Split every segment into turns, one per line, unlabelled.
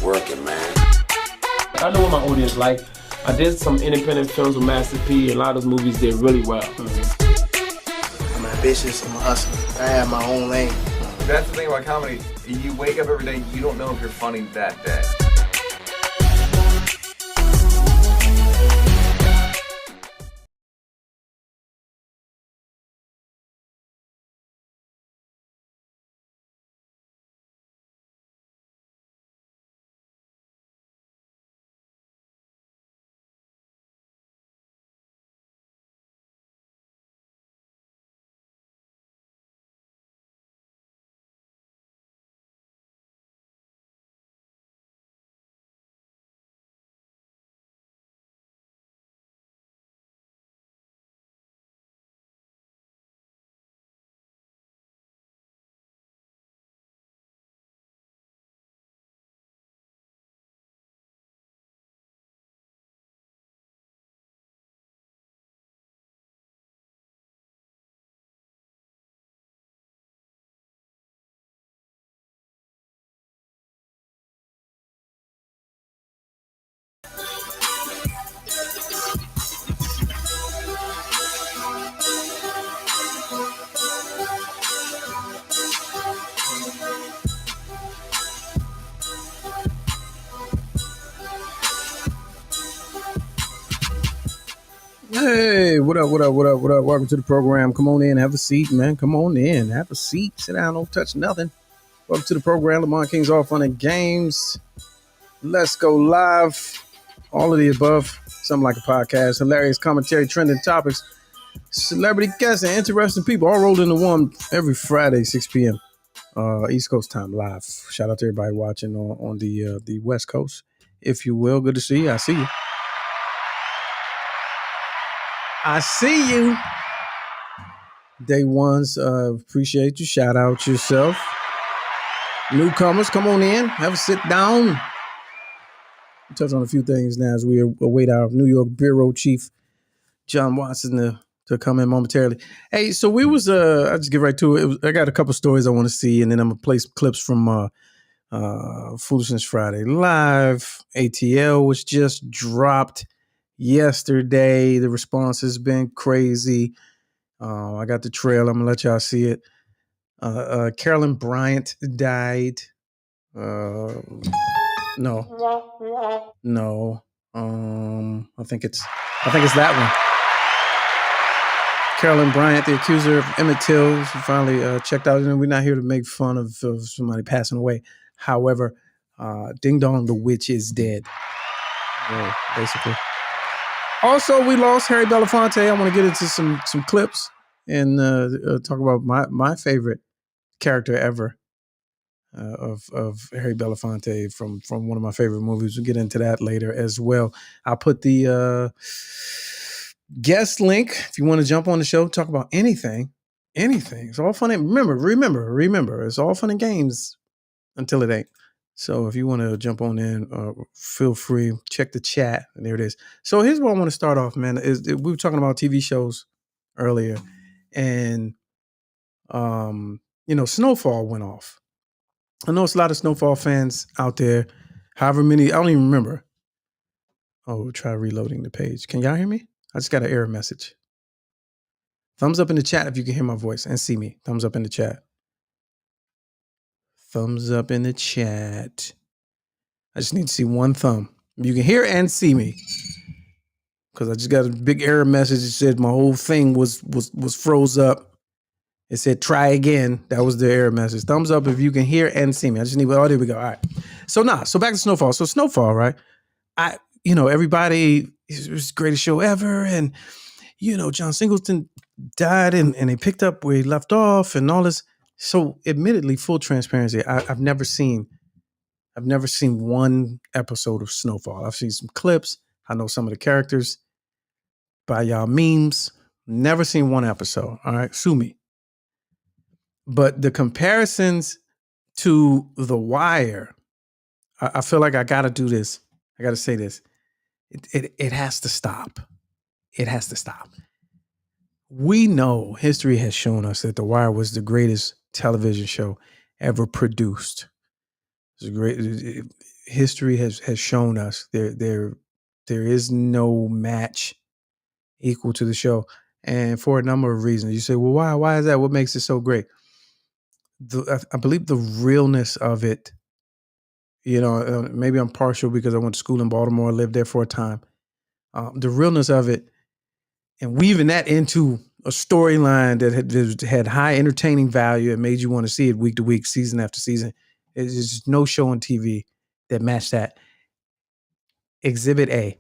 working, man.
I know what my audience like. I did some independent films with Master P, and a lot of those movies did really well.
I'm ambitious, I'm a hustler. I have my own lane.
That's the thing about comedy. You wake up every day, you don't know if you're funny that day.
Hey, what up? Welcome to the program. Come on in, have a seat, man. Come on in, have a seat. Sit down, don't touch nothing. Welcome to the program. Lamont King's All Fun and Games. Let's go live. All of the above. Something like a podcast. Hilarious commentary, trending topics, celebrity guests, and interesting people all rolled into one every Friday, 6 p.m. East Coast time live. Shout out to everybody watching on the West Coast, if you will. Good to see you. I see you. I see you. Day ones, appreciate you. Shout out yourself. Newcomers, come on in. Have a sit down. We'll touch on a few things now as we await our New York Bureau Chief, John Watson, to come in momentarily. Hey, so we was, I'll just get right to it. I got a couple stories I want to see, and then I'm going to play some clips from Foolishness Friday Live. ATL was just dropped yesterday. The response has been crazy. I got the trail. I'm gonna let y'all see it. Carolyn Bryant died. No. I think it's that one. Carolyn Bryant, the accuser of Emmett Till, finally checked out. And we're not here to make fun of somebody passing away. However, Ding Dong, the witch is dead. Basically. Also, we lost Harry Belafonte. I want to get into some clips and talk about my favorite character ever of Harry Belafonte from one of my favorite movies. We'll get into that later as well. I'll put the guest link if you want to jump on the show, talk about anything. It's all fun. And remember, it's all fun and games until it ain't. So if you want to jump on in, feel free. Check the chat. And there it is. So here's where I want to start off, man. We were talking about TV shows earlier. And, Snowfall went off. I know it's a lot of Snowfall fans out there. However many, I don't even remember. Oh, try reloading the page. Can y'all hear me? I just got an error message. Thumbs up in the chat if you can hear my voice and see me. Thumbs up in the chat. Thumbs up in the chat. I just need to see one thumb. You can hear and see me. Because I just got a big error message that said my whole thing was froze up. It said try again. That was the error message. Thumbs up if you can hear and see me. I just need, oh, there we go. All right. So back to Snowfall. So Snowfall, right? Everybody, it was the greatest show ever. And, John Singleton died and they picked up where he left off and all this. So admittedly, full transparency, I've never seen one episode of Snowfall. I've seen some clips. I know some of the characters by y'all memes. Never seen one episode. All right, sue me. But the comparisons to The Wire, I feel like I got to do this. I got to say this. It has to stop. It has to stop. We know history has shown us that The Wire was the greatest television show ever produced. It was great. history has shown us there is no match equal to the show, and for a number of reasons. You say, well, why is that? What makes it so great? I believe the realness of it. Maybe I'm partial because I went to school in Baltimore, lived there for a time. The realness of it, and weaving that into a storyline that had high entertaining value and made you want to see it week to week, season after season. There's just no show on TV that matched that. Exhibit A.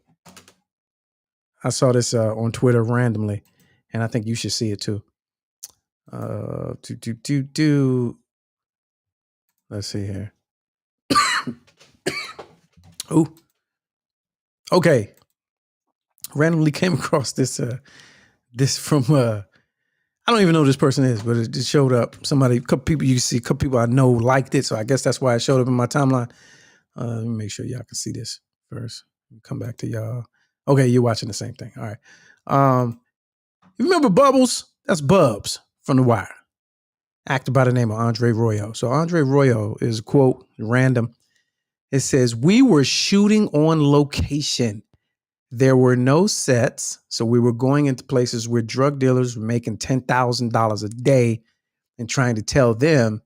I saw this on Twitter randomly, and I think you should see it too. Let's see here. Oh, okay. Randomly came across this from I don't even know who this person is, but it just showed up. A couple people you see, a couple people I know liked it, so I guess that's why it showed up in my timeline. Let me make sure y'all can see this first. Come back to y'all. Okay, you're watching the same thing. All right. You remember Bubbles? That's Bubs from The Wire, acted by the name of Andre Royo. So Andre Royo is, quote, random. It says, we were shooting on location. There were no sets, so we were going into places where drug dealers were making $10,000 a day and trying to tell them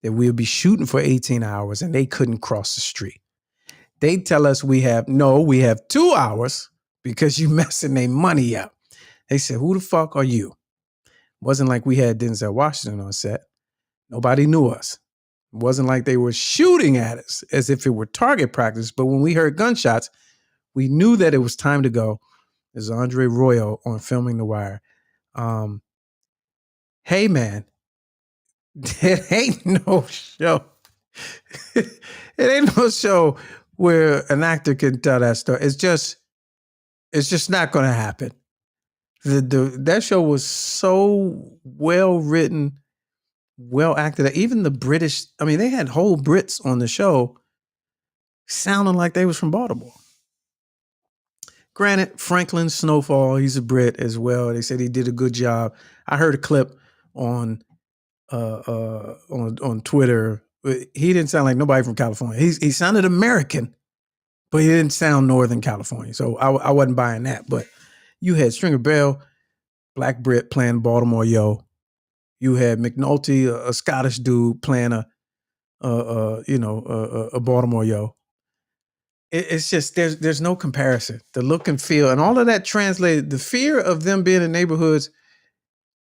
that we'll be shooting for 18 hours and they couldn't cross the street. They tell us we have 2 hours because you messing their money up. They said, who the fuck are you? Wasn't like we had Denzel Washington on set. Nobody knew us. It wasn't like they were shooting at us as if it were target practice. But when we heard gunshots, we knew that it was time to go. There's Andre Royo on Filming The Wire. Hey, man, it ain't no show. It ain't no show where an actor can tell that story. It's just not going to happen. That show was so well written, well acted. Even the British, they had whole Brits on the show sounding like they was from Baltimore. Granted, Franklin Snowfall, he's a Brit as well. They said he did a good job. I heard a clip on Twitter. He didn't sound like nobody from California. He sounded American, but he didn't sound Northern California. So I wasn't buying that. But you had Stringer Bell, Black Brit, playing Baltimore Yo. You had McNulty, a Scottish dude, playing a Baltimore Yo. It's just there's no comparison. The look and feel and all of that translated. The fear of them being in neighborhoods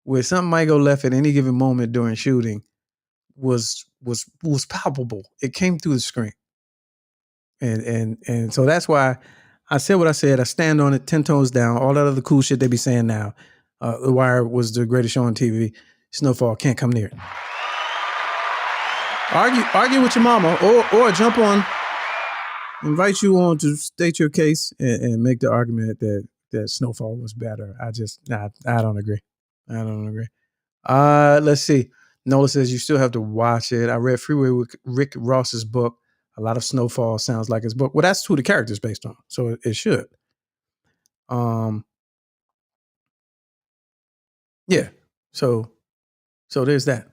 where something might go left at any given moment during shooting was palpable. It came through the screen, and so that's why I said what I said. I stand on it 10 toes down. All that other cool shit they be saying now. The Wire was the greatest show on TV. Snowfall can't come near it. Argue with your mama, or jump on. Invite you on to state your case and make the argument that Snowfall was better. I don't agree. Let's see. Nola says you still have to watch it. I read Freeway with Rick Ross's book. A lot of Snowfall sounds like his book. Well, that's who the character's based on, so it should. Yeah. So there's that.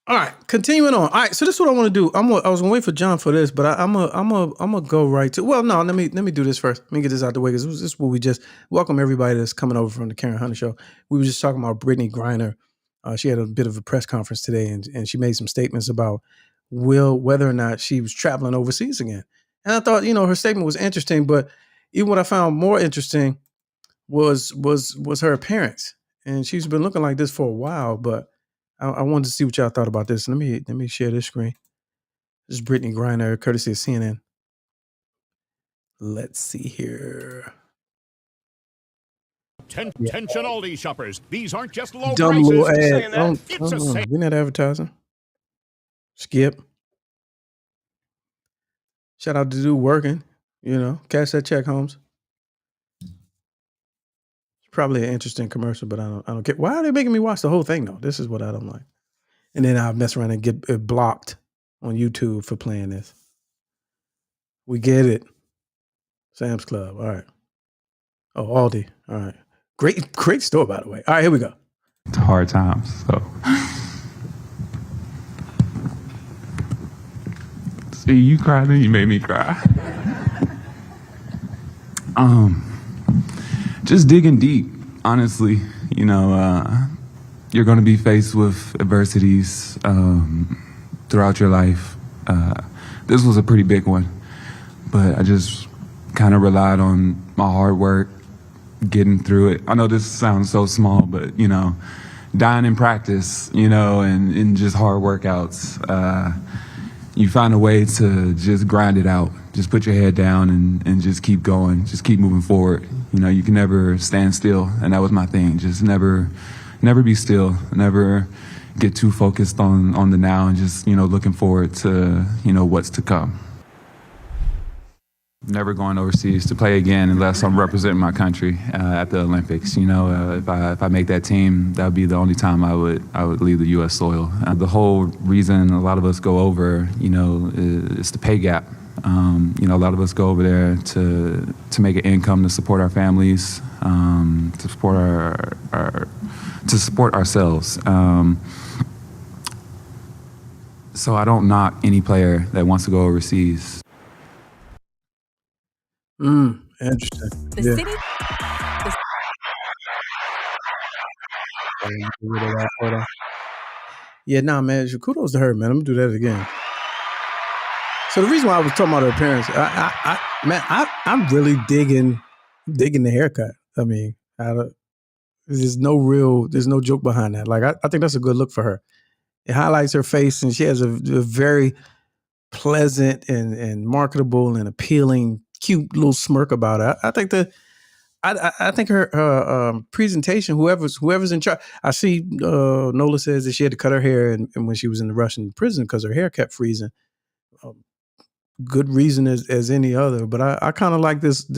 All right, continuing on. All right, so this is what I want to do. I was gonna wait for John for this, but I'm gonna go right to. Well, no, let me do this first. Let me get this out the way because this is what we just welcome everybody that's coming over from the Karen Hunter Show. We were just talking about Brittney Griner. She had a bit of a press conference today, and she made some statements about whether or not she was traveling overseas again. And I thought, her statement was interesting, but even what I found more interesting was her appearance, and she's been looking like this for a while, but. I wanted to see what y'all thought about this. Let me share this screen. This is Brittney Griner, courtesy of CNN. Let's see here.
Attention, all these shoppers. These aren't just low
Dumb
prices.
little ad.
Saying that. It's a sale.
We're not advertising. Skip. Shout out to dude working. Cash that check, Holmes. Probably an interesting commercial, but I don't care. Why are they making me watch the whole thing though? This is what I don't like. And then I'll mess around and get blocked on YouTube for playing this. We get it. Sam's Club. All right. Oh, Aldi. All right. Great store, by the way. All right, here we go.
It's hard times, so See, you cried and you made me cry. Just digging deep, honestly. You know, you're going to be faced with adversities throughout your life. This was a pretty big one, but I just kind of relied on my hard work, getting through it. I know this sounds so small, but, you know, dying in practice, you know, and just hard workouts. You find a way to just grind it out. Just put your head down and just keep going. Just keep moving forward. You know, you can never stand still, and that was my thing. Just never be still. Never get too focused on the now, and just, you know, looking forward to, you know, what's to come. Never going overseas to play again unless I'm representing my country at the Olympics. You know, if I make that team, that would be the only time I would leave the U.S. soil. The whole reason a lot of us go over, you know, is the pay gap. You know, a lot of us go over there to make an income to support our families, to support ourselves. So I don't knock any player that wants to go overseas.
Interesting.
The
Yeah.
city.
Yeah, nah, man. Kudos to her, man. I'm gonna do that again. So the reason why I was talking about her appearance, I'm really digging the haircut. I mean, there's no joke behind that. Like, I think that's a good look for her. It highlights her face, and she has a very pleasant and marketable and appealing, cute little smirk about her. I think I think her presentation, whoever's in charge. I see Nola says that she had to cut her hair and when she was in the Russian prison because her hair kept freezing. Good reason as any other, but I kind of like this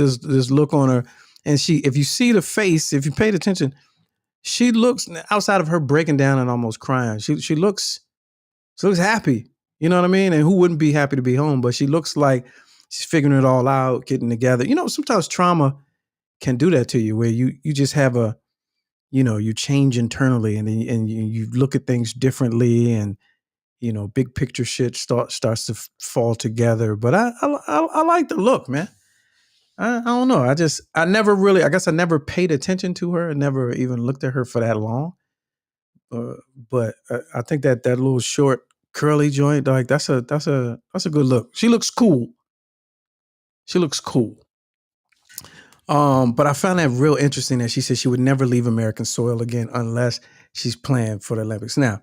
look on her. And if you see the face, if you paid attention, she looks, outside of her breaking down and almost crying, she looks happy. You know what I mean? And who wouldn't be happy to be home? But she looks like she's figuring it all out, getting together. You know, sometimes trauma can do that to you, where you just have you change internally, and you look at things differently, and you know, big picture shit starts to fall together. But I like the look, man. I don't know. I guess I never paid attention to her. I never even looked at her for that long. But I think that little short curly joint, like that's a good look. She looks cool. But I found that real interesting that she said she would never leave American soil again unless she's playing for the Olympics. Now,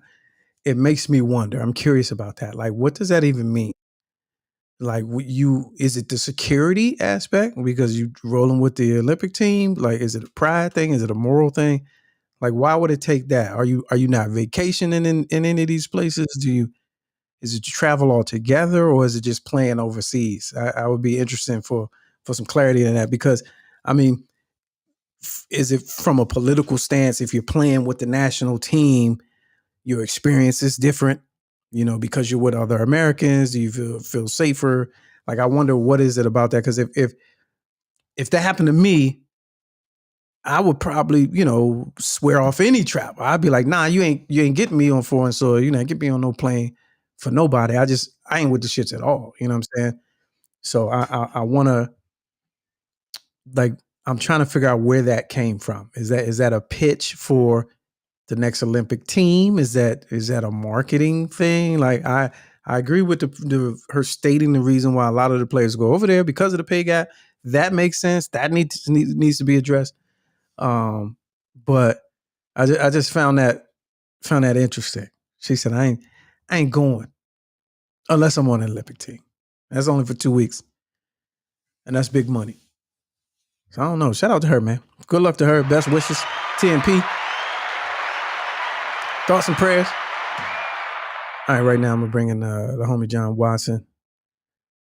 it makes me wonder. I'm curious about that. Like, what does that even mean? Like, is it the security aspect because you rolling with the Olympic team? Like, is it a pride thing? Is it a moral thing? Like, why would it take that? Are you not vacationing in any of these places? Is it you travel all together, or is it just playing overseas? I would be interested for some clarity in that, because I mean, is it from a political stance? If you're playing with the national team, your experience is different, you know, because you're with other Americans. Do you feel safer? Like, I wonder what is it about that? Because if that happened to me, I would probably, you know, swear off any travel. I'd be like, nah, you ain't getting me on foreign soil. You know, get me on no plane for nobody. I ain't with the shits at all. You know what I'm saying? So I want to, like, I'm trying to figure out where that came from. Is that a pitch for the next Olympic team? Is that a marketing thing? Like, I agree with her stating the reason why a lot of the players go over there because of the pay gap. That makes sense. That needs to be addressed. But I just found that interesting. She said, I ain't going unless I'm on an Olympic team. That's only for 2 weeks, and that's big money. So I don't know. Shout out to her, man. Good luck to her. Best wishes. TNP. Thoughts and prayers. All right, right now I'm gonna bring in the homie John Watson.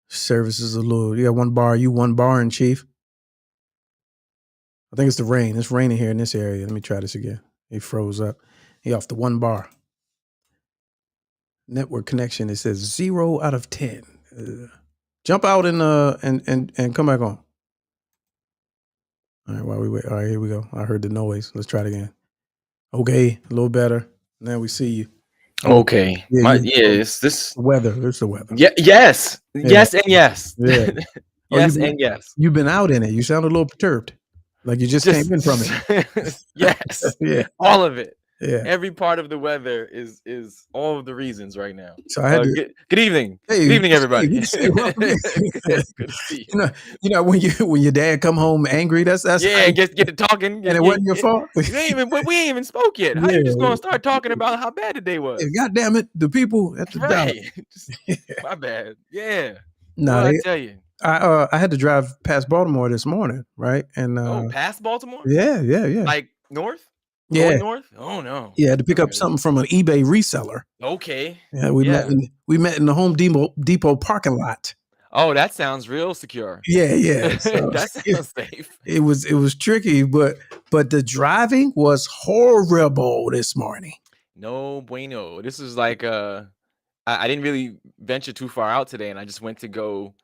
Service is a little. You got one bar. You one bar in, Chief. I think it's the rain. It's raining here in this area. Let me try this again. He froze up. He off the one bar. Network connection. It says 0 out of 10. Jump out and come back on. All right, while we wait. All right, here we go. I heard the noise. Let's try it again. Okay, a little better. Now we see you.
Okay.
Yeah,
It's this.
weather. It's the weather.
Yeah. Yes.
Yeah.
Yes and yes.
Yeah.
Yes and yes.
You've been out in it. You sound a little perturbed, like you just came in from it.
Yes.
Yeah.
All of it.
Yeah.
Every part of the weather is all of the reasons right now.
So I had to.
Good evening.
Hey,
Good evening, everybody.
good to see you. Welcome in.
Good to see you.
You know when your dad come home angry, that's
Yeah, get to talking,
and it wasn't your fault.
we ain't even spoke yet. How you just gonna start talking about how bad the day was?
God damn it, the people at the
Right.
job.
My bad. Yeah.
No,
I tell you.
I had to drive past Baltimore this morning, right? And
Past Baltimore?
yeah.
Like north?
Yeah.
Going north? Oh no.
Yeah, to pick up something from an eBay reseller.
Okay.
Yeah, we met in the Home Depot parking lot.
Oh, that sounds real secure.
Yeah. So,
that sounds safe.
It was tricky, but the driving was horrible this morning.
No bueno. This is like I didn't really venture too far out today, and I just went to go,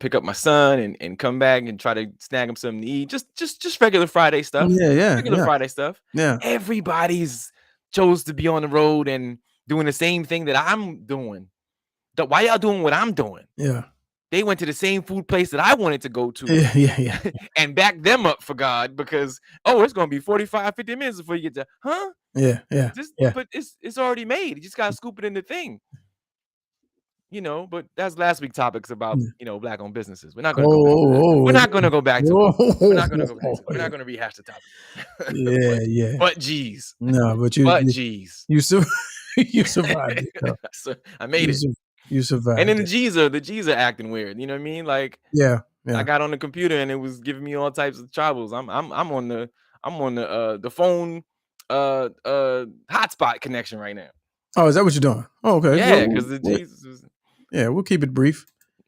pick up my son and come back and try to snag him something to eat. Just regular Friday stuff. Regular Friday stuff.
Yeah.
Everybody's chose to be on the road and doing the same thing that I'm doing. Why y'all doing what I'm doing?
Yeah.
They went to the same food place that I wanted to go to.
Yeah.
And back them up for God because, it's going to be 45, 50 minutes before you get to, huh?
Yeah.
But it's already made. You just got to scoop it in the thing. But that's last week's topics about, black-owned businesses. We're not going to go back to that. We're not going to go back to it. We're not going to go back to it. We're not going to rehash the topic.
Yeah.
But geez.
No, but
geez.
You survived it.
So I made it.
You survived.
And then the G's are acting weird. You know what I mean? Like,
yeah.
I got on the computer and it was giving me all types of troubles. I'm on the phone hotspot connection right now.
Oh, is that what you're doing? Oh, okay.
Yeah, because the G's was...
Yeah, we'll keep it brief.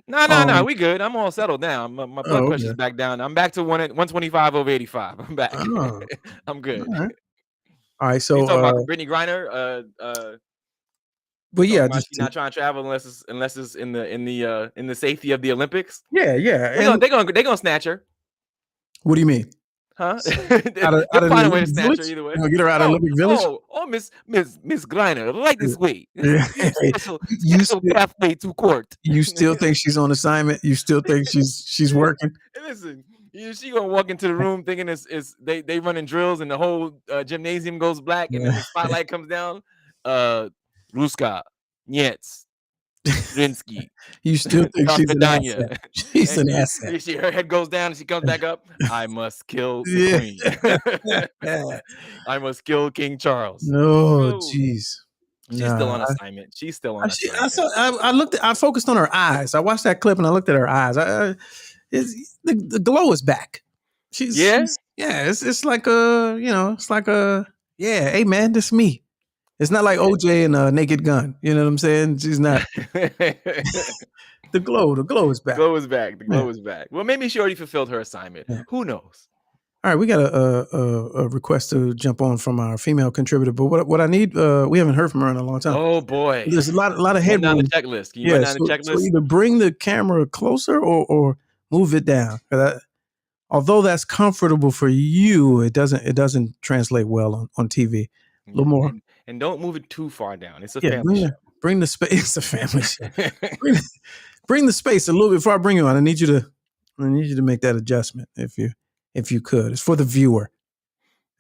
No, we good. I'm all settled now. My blood pressure's back down. I'm back to 125/85. I'm back.
Oh.
I'm good.
All right. So
you talking about Brittney Griner.
But yeah,
she's not trying to travel unless it's in the safety of the Olympics.
Yeah.
They're gonna snatch her.
What do you mean?
Huh?
They'll
find a way to snatch her either way.
Get her out of Olympic Village.
Miss Griner, right this way.
Special
pathway to court.
You still think she's on assignment? You still think she's working?
Listen, she gonna walk into the room thinking they running drills and the whole gymnasium goes black and then the spotlight comes down. Ruska, Nietz, Rinsky.
You still think she's an asset? She's an asset.
Her head goes down and she comes back up. I must kill the queen. I must kill King Charles.
No, jeez.
She's still on assignment. She's still on assignment.
I focused on her eyes. I watched that clip and I looked at her eyes. The glow is back. It's like hey man, this is me. It's not like OJ and Naked Gun. You know what I'm saying? She's not. The glow is back.
The glow is back. Well, maybe she already fulfilled her assignment. Yeah. Who knows?
All right, we got a request to jump on from our female contributor, but what I need, we haven't heard from her in a long time.
Oh boy,
there's a lot of headroom.
Down the checklist. Can you run down the checklist?
So either bring the camera closer or move it down. Although that's comfortable for you, it doesn't translate well on TV. A little more.
And don't move it too far down. It's a family show.
Bring the space. It's a family show. bring the space a little bit before I bring you on. I need you to make that adjustment if you could. It's for the viewer.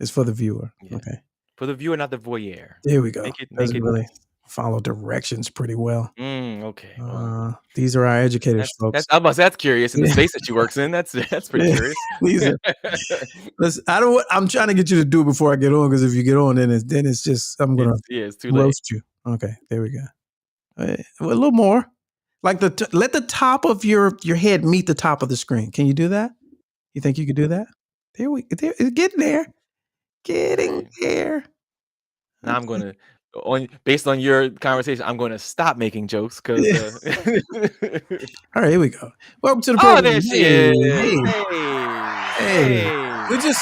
Yeah. Okay.
For the viewer, not the voyeur.
There we go.
Make it
really
nice.
Follow directions pretty well.
Okay.
These are our educators, folks.
That's curious in the space that she works in. That's pretty curious.
Listen, I'm trying to get you to do it before I get on, because if you get on, then it's just I'm gonna
it's too late.
Roast you. Okay, there we go. A little more, like let the top of your head meet the top of the screen. Can you do that? You think you could do that? Getting there.
Now I'm gonna. Based on your conversation, I'm going to stop making jokes because.
All right, here we go. Welcome to the program.
Oh, there she is.
Hey.
But you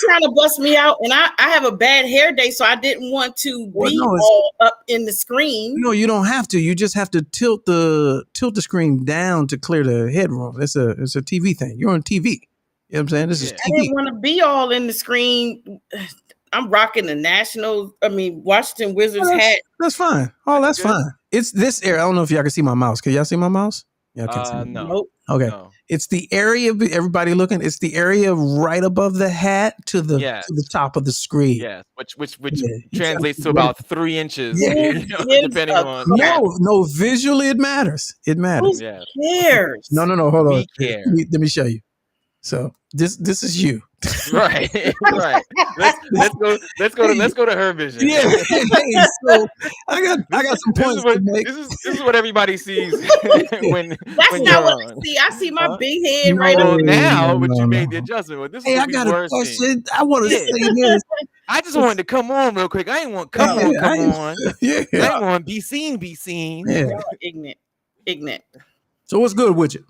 trying to bust me out, and I have a bad hair day, so I didn't want to be all up in the screen.
No, you don't have to. You just have to tilt the screen down to clear the headroom. It's a TV thing. You're on TV. You know what I'm saying? This is TV.
I didn't want to be all in the screen. I'm rocking the Washington Wizards hat.
That's fine. Oh, that's fine. It's this area. I don't know if y'all can see my mouse. Can y'all see my mouse? Y'all can see.
No.
Nope.
Okay.
No.
It's the area of everybody looking. It's the area right above the hat to the top of the screen.
Yeah, which translates to about 3 inches.
Yeah.
Depending on.
No. Visually, it matters. It matters.
Who cares?
No. Hold on.
Care.
Let me show you. So this is you.
Right. Let's go to her vision.
Yeah. So I got some points to make.
This is what everybody sees when.
That's
when
not what
on.
I see. I see my big head right
Well,
over
now, but you made the adjustment. Well, this is
I got a question. I want to say this.
I just wanted to come on real quick. I ain't want come on.
Yeah.
I ain't want be seen.
Yeah.
Ignorant.
So what's good with you?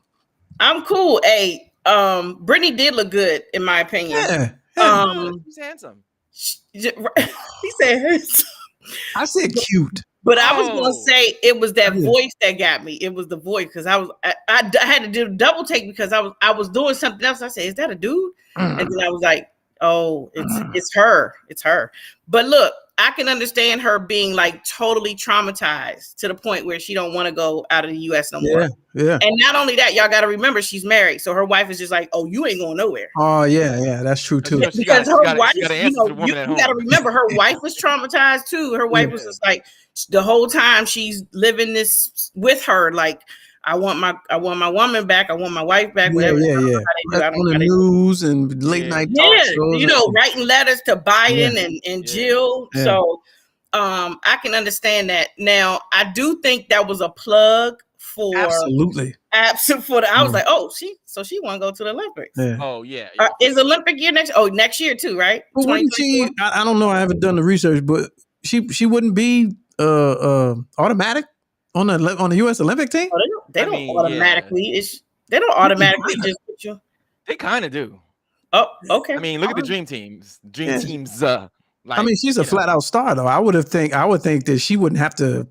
I'm cool. Hey, Brittney did look good in my opinion.
Yeah.
She's handsome.
He said handsome.
I said cute.
But I was gonna say it was that voice that got me. It was the voice because I had to do a double take because I was doing something else. I said, "Is that a dude?" And then I was like, "Oh, it's her. It's her." But look, I can understand her being like totally traumatized to the point where she don't want to go out of the U.S. no more.
Yeah.
And not only that, y'all got to remember she's married, so her wife is just like, "Oh, you ain't going nowhere."
Oh yeah, that's true too.
Because her wife, you got to remember, her wife was traumatized too. Her wife was just like the whole time she's living this with her, like. I want my woman back. I want my wife back. Whatever.
Yeah. On the news and late night talk shows.
Writing letters to Biden and Jill. Yeah. So I can understand that. Now, I do think that was a plug for
absolutely.
I was like, oh, she want to go to the Olympics.
Yeah.
Oh yeah.
Is Olympic year next year too, right?
Well, wouldn't she? I don't know. I haven't done the research, but she wouldn't be automatic on the U.S. Olympic team.
Oh, they don't automatically. They don't automatically just put you.
They kind of do.
Oh, okay.
I mean, look at the dream teams. Teams.
She's a flat out star, though. I would think that she wouldn't have to,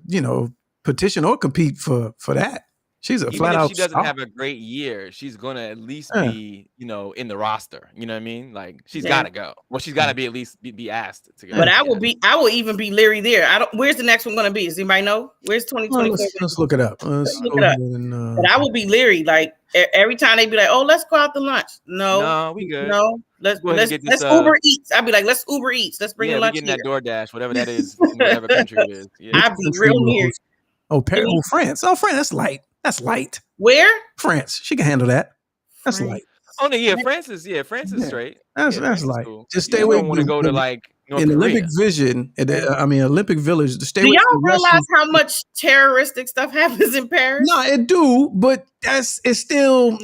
petition or compete for that. She's a flat out.
If she doesn't have a great year, she's gonna at least be, in the roster. You know what I mean? Like she's got to go. Well, she's got to be at least be asked to go.
But I will even be leery there. Where's the next one gonna be? Does anybody know? Where's 2024?
Let's look it up.
Let's look it up. But I will be leery. Like every time they be like, "Oh, let's go out to lunch." No,
we good.
No, let's Uber Eats. I'd be like, "Let's Uber Eats. Let's bring the lunch."
Getting that DoorDash, whatever that is, in whatever country it is. Yeah.
I'd be real near.
France. Oh, France. That's light. That's light.
Where?
France. She can handle that. That's light.
Oh no, France is straight.
That's light.
Cool.
Just stay away.
Don't want to go to like North
in
Korea.
Olympic Vision. Olympic Village. Stay
do
away
y'all realize how much terroristic stuff happens in Paris?
No, it do, but it's still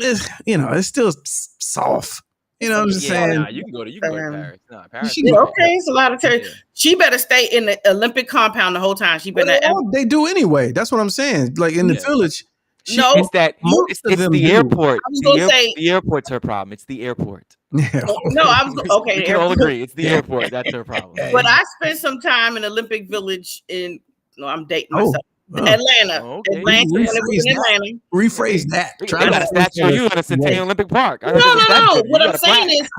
soft. You know what I'm saying?
Nah, you can go to Paris. Nah, Paris.
It's a lot of terror. She better stay in the Olympic compound the whole time. She better.
They do anyway. That's what I'm saying. Like in the village.
It's the airport. The airport's her problem. It's the airport.
Yeah.
No, I was okay.
We can all agree it's the airport. That's her problem.
But I spent some time in Olympic Village I'm dating myself. Atlanta.
Okay.
Atlanta.
Rephrase that.
You got a statue of you at a Centennial Olympic Park.
No. What I'm saying is,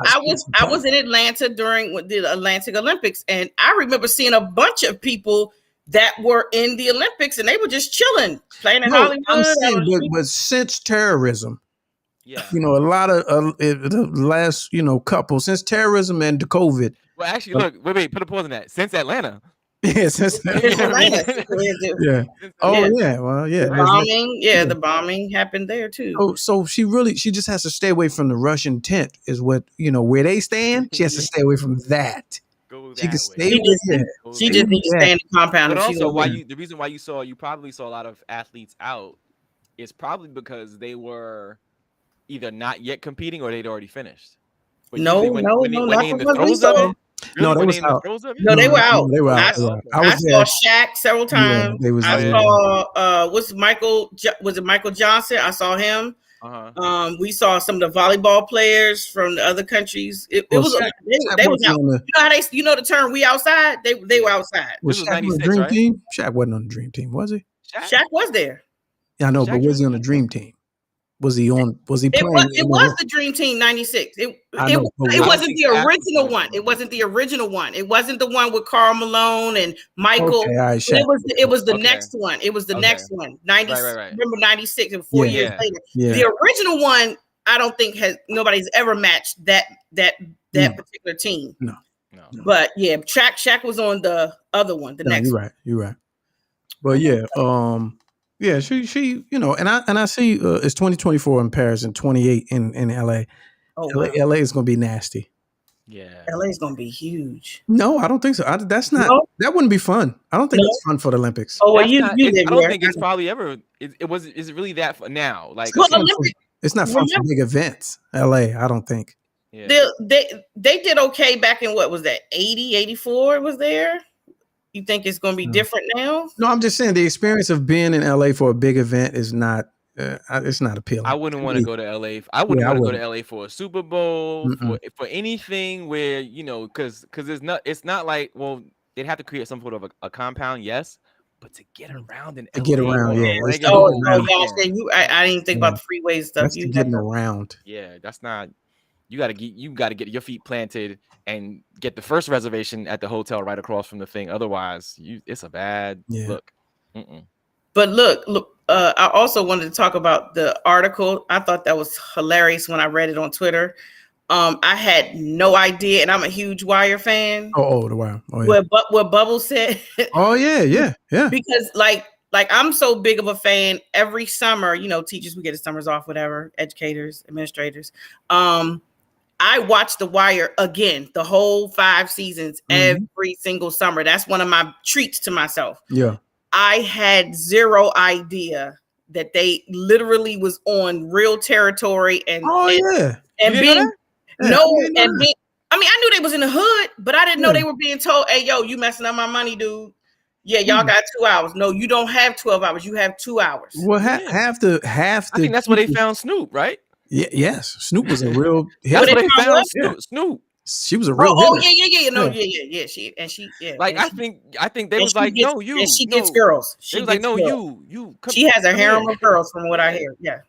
I was in Atlanta during the Atlantic Olympics, and I remember seeing a bunch of people that were in the Olympics, and they were just chilling, playing in Hollywood.
I'm saying, but since terrorism, a lot of the last couple since terrorism and the COVID.
Well, actually, look, wait, put a pause on that. Since Atlanta.
Yeah, since Atlanta. Yeah. Oh yeah. Well, yeah.
The bombing happened there too.
So she just has to stay away from the Russian tent. Is what where they stand. She has to stay away from that. She can stay.
She just needs to stay in the compound.
But also, the reason why you probably saw a lot of athletes out is probably because they were either not yet competing or they'd already finished. But
no,
they was out.
No, they were out.
No, they were out.
They were out.
I saw Shaq several times. I saw was it Michael Johnson? I saw him. We saw some of the volleyball players from the other countries. They was out. You know the term "we outside." They were outside.
Was Shaq on the dream team? Shaq wasn't on the dream team, was he?
Shaq was there.
Yeah, I know, but was he on the dream team? Was he on? Was he
It
playing?
was the Dream Team '96. It wasn't the original one. It wasn't the original one. It wasn't the one with Karl Malone and Michael.
Okay, all right,
But
Shaq.
it was the next one. It was the next one. 90.
Right.
Remember 96 and 4 years later.
Yeah.
The original one, I don't think nobody's ever matched that particular team.
No.
But yeah, Shaq was on the other one. The next.
You're right. But yeah, yeah, she, you know, and I see it's 2024 in Paris and 28 in LA.
Oh,
LA is gonna be nasty.
Yeah,
LA is gonna be huge.
No, I don't think so. That's not.
No?
That wouldn't be fun. I don't think it's fun for the Olympics.
Oh, well,
I don't think it's probably ever. Is it really that for now? Like,
it's not fun for big events. LA, I don't think.
Yeah.
They did okay back in what was that 80, 84 was there? You think it's going to be different now?
No, I'm just saying the experience of being in LA for a big event is not. It's not appealing.
I wouldn't want to go to LA. I wouldn't want to go to LA for a Super Bowl, for anything where, you know, because it's not like, well, they'd have to create some sort of a compound, yes, but to get around in LA,
I didn't think about the freeway stuff.
That's getting around.
Yeah, that's not. You got to get your feet planted and get the first reservation at the hotel right across from the thing. Otherwise, it's a bad look.
But look. I also wanted to talk about the article. I thought that was hilarious when I read it on Twitter. I had no idea, and I'm a huge Wire fan.
Oh, the Wire. Oh, yeah.
What Bubbles said.
Oh yeah.
Because like I'm so big of a fan. Every summer, you know, teachers, we get the summers off, whatever. Educators, administrators. I watch The Wire again, the whole 5 seasons, every single summer. That's one of my treats to myself.
Yeah.
I had zero idea that they literally was on real territory and being I mean, I knew they was in the hood, but I didn't know they were being told, "Hey, yo, you messing up my money, dude. Yeah, y'all got 2 hours. No, you don't have 12 hours. You have 2 hours."
Well, half the.
I think that's where they found Snoop, right?
Yeah, yes, Snoop was a real.
That's where they found Snoop.
She was a real.
Yeah. She.
Like I think they was like, no, you.
And she gets girls.
She was like, no, you.
She has a harem of girls, from what I hear. Yeah.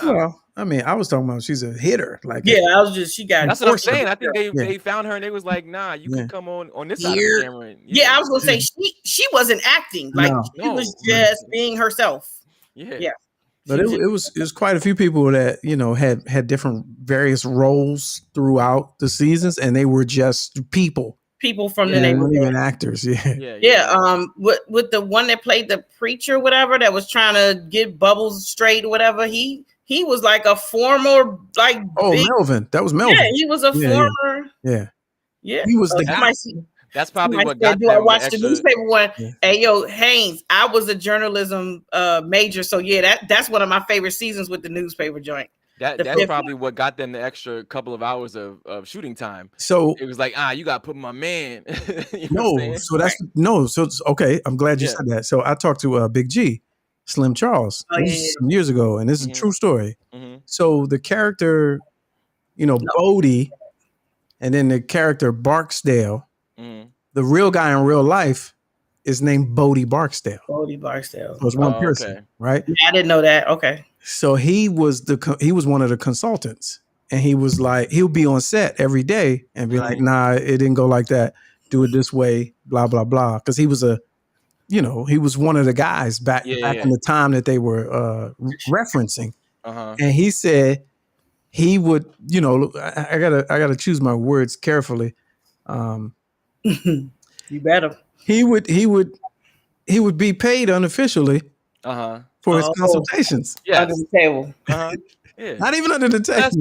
Well, I mean, I was talking about she's a hitter. Like,
I was just she got.
That's what I'm saying. I think they found her and they was like, nah, you can come on this side of the camera.
Yeah, I was gonna say she wasn't acting like she was just being herself. Yeah.
But it was quite a few people that, you know, had different various roles throughout the seasons, and they were just people from the neighborhood, even actors.
Yeah. With the one that played the preacher, whatever, that was trying to get Bubbles straight or whatever, he was like a former
Melvin. That was Melvin.
Yeah, he was a former.
Yeah.
He
was the guy.
That's probably what got them.
I watched the newspaper one. Yeah. Hey, yo, Haynes, I was a journalism major, so that's one of my favorite seasons with the newspaper joint.
That's probably what got them the extra couple of hours of shooting time.
So
it was like, you got to put my man.
So it's okay. I'm glad you said that. So I talked to Big G, Slim Charles, some years ago, and this is a true story. So the character, you know, Bodie, and then the character Barksdale. The real guy in real life is named Bodie Barksdale.
Bodie Barksdale.
It was one person, right?
Yeah, I didn't know that. Okay.
So he was one of the consultants, and he was like, he'll be on set every day and be like, nah, it didn't go like that. Do it this way, blah, blah, blah. Because he was he was one of the guys back in the time that they were referencing. And he said he would, you know, I gotta choose my words carefully.
You better.
He would be paid unofficially for his consultations.
Under the table.
Yeah. Not even under the table.
That's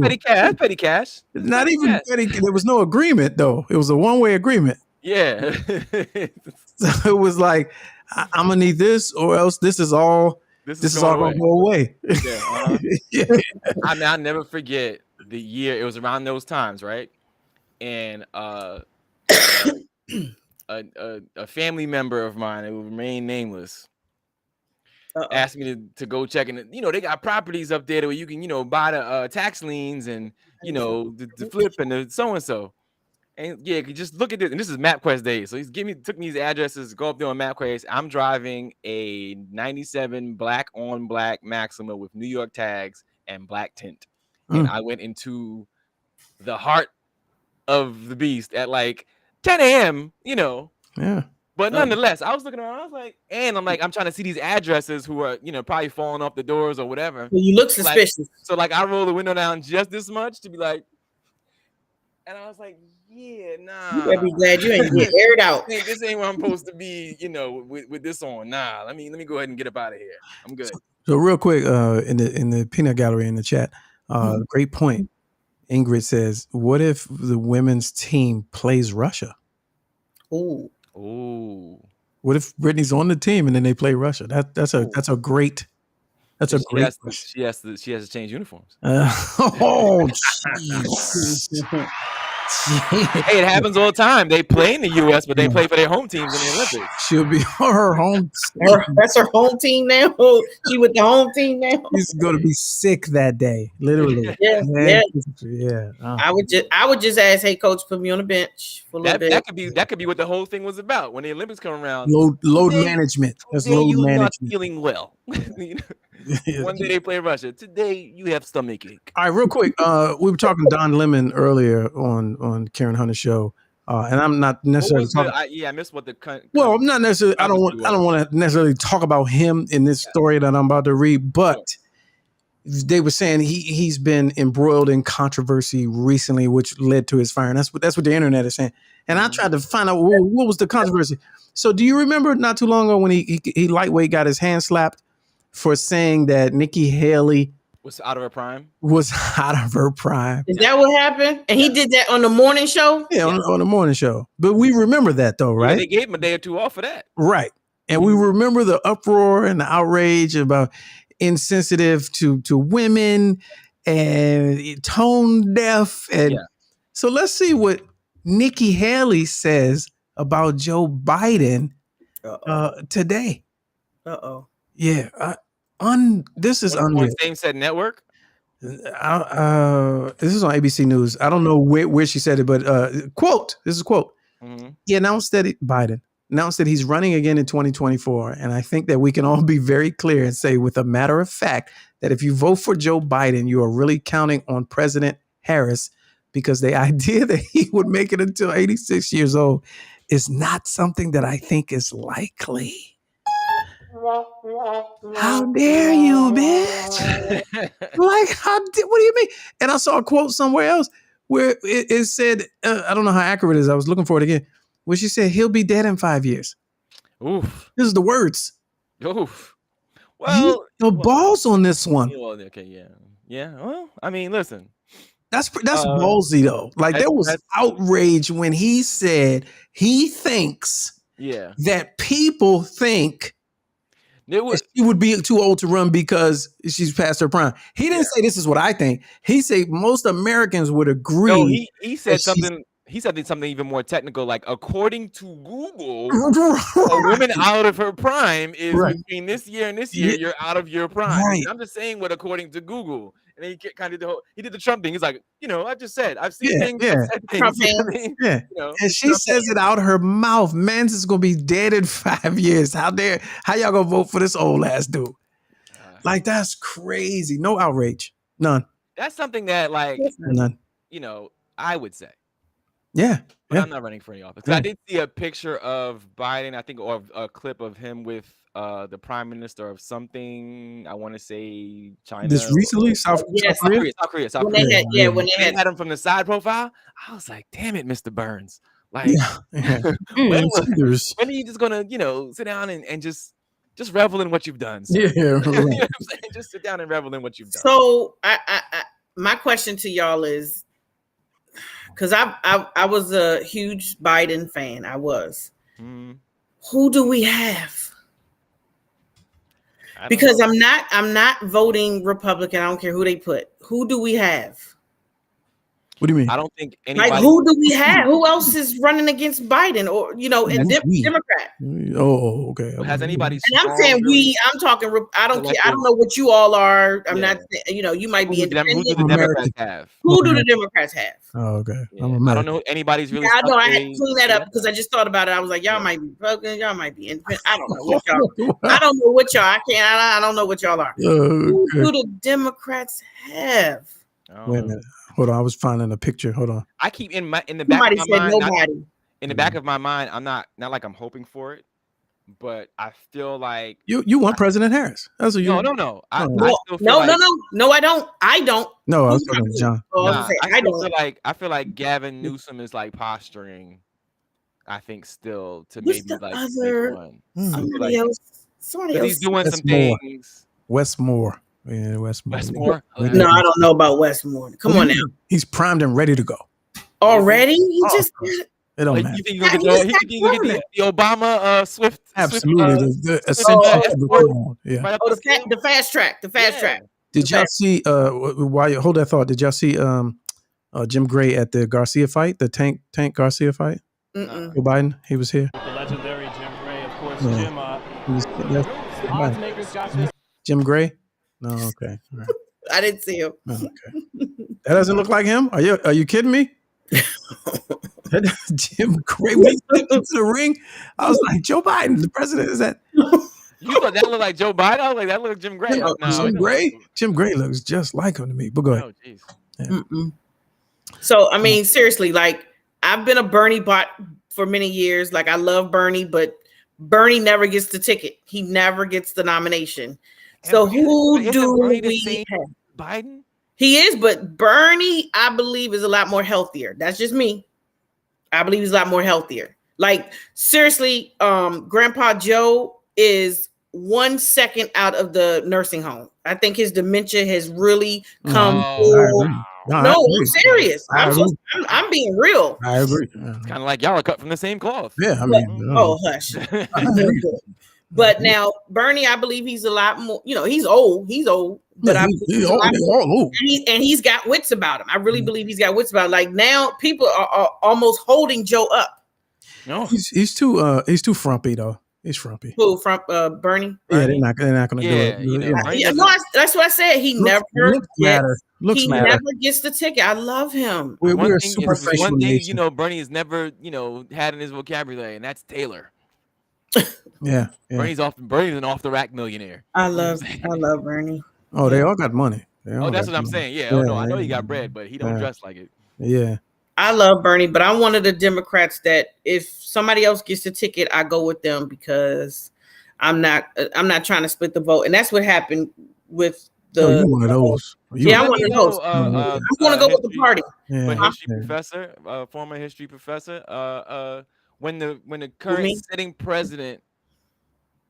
petty cash.
Not even petty. There was no agreement though. It was a one-way agreement.
Yeah.
So it was like, I'm gonna need this, or else this is all gonna go away.
I mean, I'll never forget the year. It was around those times, right? And a family member of mine, it will remain nameless, asked me to go check, and you know, they got properties up there where you can, you know, buy the tax liens and, you know, the flip and the so and so. And yeah, just look at this. And this is MapQuest days. So he's took me these addresses, go up there on MapQuest. I'm driving a 97 black on black Maxima with New York tags and black tint, and I went into the heart of the beast at like 10 a.m.
Yeah.
But nonetheless, I was looking around. I was like, I'm trying to see these addresses who are, probably falling off the doors or whatever.
Well, you look suspicious.
So I roll the window down just this much to be like, and I was like, yeah, nah.
You better be glad you ain't get aired out.
This ain't where I'm supposed to be, with this on. Nah, let me go ahead and get up out of here. I'm good.
So real quick, in the peanut gallery in the chat, great point. Ingrid says, "What if the women's team plays Russia?
Ooh.
What if Brittney's on the team and then they play Russia? That's a great question.
She has to change uniforms.
Oh, jeez.
Hey, it happens all the time. They play in the U.S., but they play for their home teams in the Olympics.
She'll be on her home.
That's her home team now. She with the home team now.
She's going to be sick that day, literally.
Yeah. I would just ask, hey, coach, put me on the bench for a little bit.
That could be what the whole thing was about when the Olympics come around.
Load management. That's load management.
Not feeling well. One day they play Russia. Today you have stomach ache.
All right, real quick. We were talking to Don Lemon earlier on Karen Hunter's show, and I'm not necessarily talking.
I missed what the.
Well, I'm not necessarily. I don't want to necessarily talk about him in this story that I'm about to read, but they were saying he's been embroiled in controversy recently, which led to his firing. That's what the internet is saying. And I tried to find out what was the controversy. So, do you remember not too long ago when he lightweight got his hand slapped for saying that Nikki Haley
was out of her prime?
Was out of her prime.
Is that what happened? And he did that on the morning show?
Yeah, on the morning show. But we remember that though, right?
Yeah, they gave him a day or two off for that.
Right. And we remember the uproar and the outrage about insensitive to women and tone deaf. And so let's see what Nikki Haley says about Joe Biden today. Yeah. This is unreal.
Same said network.
This is on ABC News. I don't know where she said it, but quote. This is a quote.
Mm-hmm.
He announced that Biden announced that he's running again in 2024, and I think that we can all be very clear and say, with a matter of fact, that if you vote for Joe Biden, you are really counting on President Harris, because the idea that he would make it until 86 years old is not something that I think is likely. How dare you, bitch? What do you mean? And I saw a quote somewhere else where it said, I don't know how accurate it is. I was looking for it again. Where she said, he'll be dead in 5 years.
Oof.
This is the words.
Oof. Well,
the balls on this one.
Well, okay, yeah. Yeah. Well, I mean, listen.
That's ballsy though. Like there was outrage when he said he thinks that people think she would be too old to run because she's past her prime. He didn't say this is what I think. He said most Americans would agree.
No, he said something. He said something even more technical, like according to Google, a woman out of her prime is between this year and this year. You're out of your prime.
Right.
I'm just saying what according to Google. And then he kind of he did the Trump thing. He's like, I just said I've seen things.
Yeah.
I've said things.
And she says it out her mouth. Man's is gonna be dead in 5 years. How y'all gonna vote for this old ass dude? Like that's crazy. No outrage. None.
That's something that
none.
I would say.
Yeah.
But I'm not running for any office. I did see a picture of Biden, I think, or a clip of him with the prime minister of something. I want to say China.
This recently? South Korea?
South Korea.
When they
had him from the side profile, I was like, damn it, Mr. Burns. Like, when are you just going to, sit down and just revel in what you've done? So.
Yeah.
You know what I'm saying? Just sit down and revel in what you've done.
So my question to y'all is, because I was a huge Biden fan. I was. Who do we have? Because I'm not voting Republican. I don't care who they put. Who do we have?
What do you mean?
I don't think anybody.
Like, who do we have? Who else is running against Biden or and Democrat?
Oh, okay.
Has anybody?
And I'm saying we. I'm talking. I don't care. I don't know what you all are. I'm not. You might be independent.
Who do the Democrats have?
Who do the Democrats have?
Oh, okay.
Yeah. I don't know anybody's really.
I know. I had to clean that up because I just thought about it. I was like, y'all might be broken. Y'all might be independent. I don't know what y'all. I don't know what y'all. I don't know what y'all are. Who do the Democrats have?
Wait a minute. Hold on. I was finding a picture. Hold on.
I keep in the back of my mind. In the back of my mind, I'm not like I'm hoping for it, but I feel like
you want President Harris. That's what you.
No.
No, I don't. I don't.
No, I was talking to John.
I feel like Gavin Newsom is like posturing. I think still to maybe like one.
Somebody else.
He's doing some things.
Wes Moore. Yeah, Wes Moore.
Wes Moore?
No, I don't know about Wes Moore. Come on now.
He's primed and ready to go.
Already? He just.
It don't matter.
You think he's gonna get the Obama Swift?
Absolutely.
Yeah. The fast track. The fast track.
Did y'all see? While you hold that thought, did y'all see Jim Gray at the Garcia fight, the Tank Garcia fight? Joe Biden, he was here.
The legendary Jim Gray, of course.
Jim Gray. No, okay. All right.
I didn't see him.
Okay. That doesn't look like him. Are you kidding me? Jim Gray went into the ring. I was like, Joe Biden, the president, is that?
You thought that looked like Joe Biden? I was like, that looked Jim Gray.
Jim Gray looks just like him to me. But go ahead.
Oh,
yeah.
So I mean, seriously, like I've been a Bernie bot for many years. Like I love Bernie, but Bernie never gets the ticket. He never gets the nomination. So who do we have?
Biden?
He is, but Bernie, I believe, is a lot more healthier. That's just me. I believe he's a lot more healthier. Like seriously, Grandpa Joe is 1 second out of the nursing home. I think his dementia has really come forward. No, I'm serious. I'm being real.
I agree.
It's kind of like y'all are cut from the same cloth.
Yeah, I mean,
hush. But now Bernie, I believe he's a lot more. He's old. But he's old. And he's got wits about him. I really believe he's got wits about him. Like now, people are almost holding Joe up.
No, he's too frumpy though. He's frumpy.
Who Bernie?
Yeah, they're not gonna do it.
No, that's what I said. He never
never
gets the ticket. I love him.
We're a superficial
one thing
nation.
Bernie has never had in his vocabulary, and that's Taylor.
Yeah.
Bernie's an off the rack millionaire.
I love Bernie.
Oh, they all got money.
That's what I'm saying. Yeah. Oh no, I know he got bread, but he don't dress like it.
Yeah.
I love Bernie, but I'm one of the Democrats that if somebody else gets the ticket, I go with them because I'm not trying to split the vote, and that's what happened with the.
You're one of those.
I'm one of those. I'm going to go with the party.
Former history professor. When the current sitting president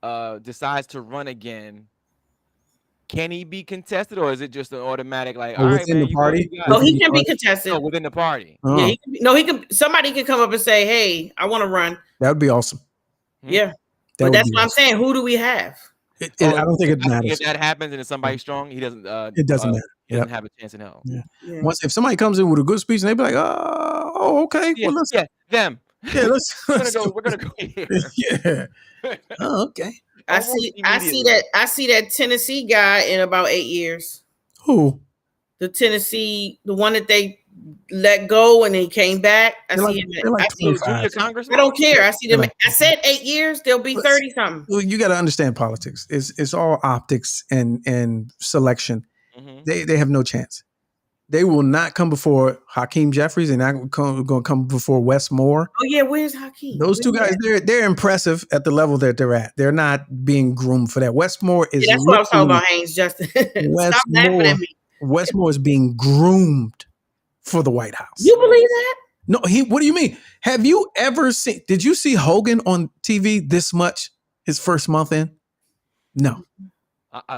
decides to run again, can he be contested, or is it just an automatic
within the party?
No, he can be contested.
Within the party.
Oh.
Yeah, he can. Somebody can come up and say, "Hey, I want to run."
That would be awesome.
Yeah, but that's what I'm saying. Who do we have?
I don't think it matters.
If that happens and it's somebody strong, he doesn't.
It doesn't matter.
He doesn't have a chance in hell.
Yeah. Once if somebody comes in with a good speech and they be like, "Oh, okay,
yeah,
well, let's
them."
Yeah,
we're gonna go here.
Yeah. Oh, okay.
I see that Tennessee guy in about 8 years.
Who?
The one that they let go and he came back. I see him.
Like
junior congressman. I don't care. I see them. I said 8 years. They'll be 30 something.
Well, you got to understand politics. It's all optics and selection. Mm-hmm. They have no chance. They will not come before Hakeem Jeffries, and they're going to come before Wes Moore.
Oh yeah, where's Hakeem?
Those two guys, they're impressive at the level that they're at. They're not being groomed for that. Wes Moore is.
Yeah, that's what I was talking about, Haynes. Justin, stop laughing at me.
Wes Moore is being groomed for the White House.
You believe that?
No, what do you mean? Have you ever seen? Did you see Hogan on TV this much his first month in? No.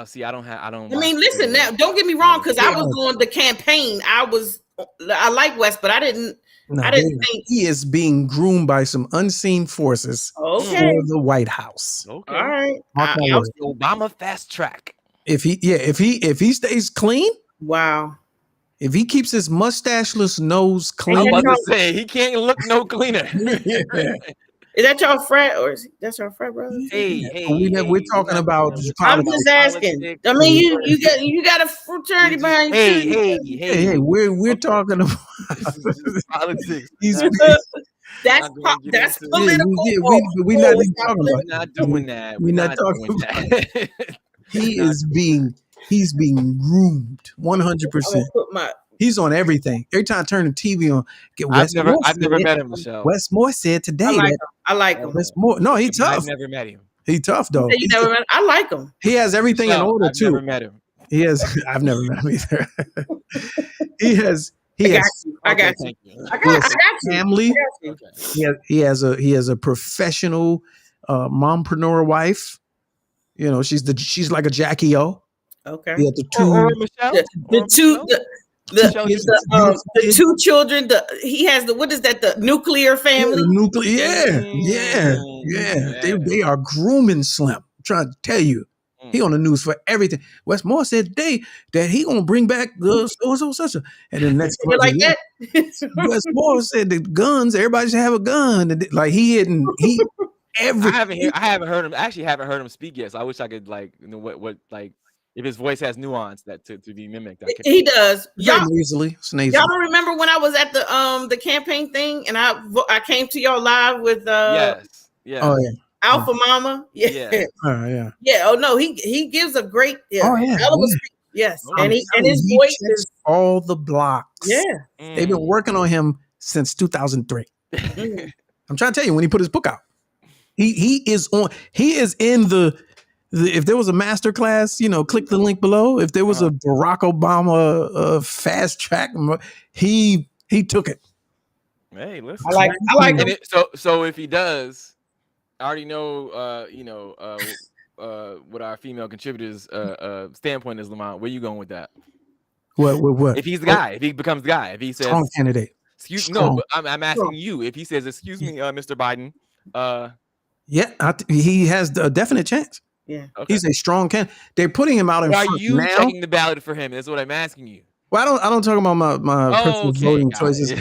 See, I don't.
I mean, listen. Now, don't get me wrong, because I was doing the campaign. I like Wes, but I didn't think
he is being groomed by some unseen forces for the White House.
Okay,
all right.
Obama fast track.
If he stays clean,
wow.
If he keeps his mustacheless nose
I'm
clean,
about to say he can't look no cleaner.
Is that y'all frat or that's y'all frat brother?
we're talking about
I'm
politics.
just asking. I mean, you got a fraternity behind you.
Hey, we're talking about
politics.
That's political.
We're not even talking about.
We're not doing that.
We're not talking about that. He's being groomed 100%. He's on everything. Every time I turn the TV on,
I've never met him, Michelle.
Wes Moore said today
I like him.
Wes Moore. No, he's tough.
I've never met him.
He's tough though.
You never met him? I like him.
He has everything in order too.
I've never met him.
He has. I've never met him either. He has.
I got you.
Family. He has a professional mompreneur wife. You know, she's like a Jackie O.
Okay.
He had
the two children. He has what is that? The nuclear family.
Yeah. They are grooming Slim. I'm trying to tell you. He on the news for everything. Wes Moore said today that he gonna bring back such a. And then next
like that.
Wes Moore said the guns. Everybody should have a gun. And like he everything.
I haven't heard him. Actually, haven't heard him speak yet. So I wish I could what if his voice has nuance that to be mimicked.
He does.
Y'all easily.
Y'all don't remember when I was at the campaign thing and I came to y'all live with
yes.
Oh yeah.
Alpha Mama,
yeah.
Oh no, he gives a great, yes, and his voice is
all the blocks.
Yeah,
they've been working on him since 2003. I'm trying to tell you, when he put his book out, he is in the if there was a master class, click the link below. If there was a Barack Obama fast track, he took it.
Hey, listen,
I like him.
So if he does. I already know, what our female contributors' standpoint is, Lamont. Where you going with that?
What?
If he's the guy, if he becomes the guy, if he says
strong candidate.
No, but I'm asking you. If he says, "Excuse me, Mr. Biden,"
he has a definite chance.
Yeah,
okay. He's a strong candidate. They're putting him out in front now.
Are you checking the ballot for him? That's what I'm asking you.
Well, I don't talk about my personal voting choices. I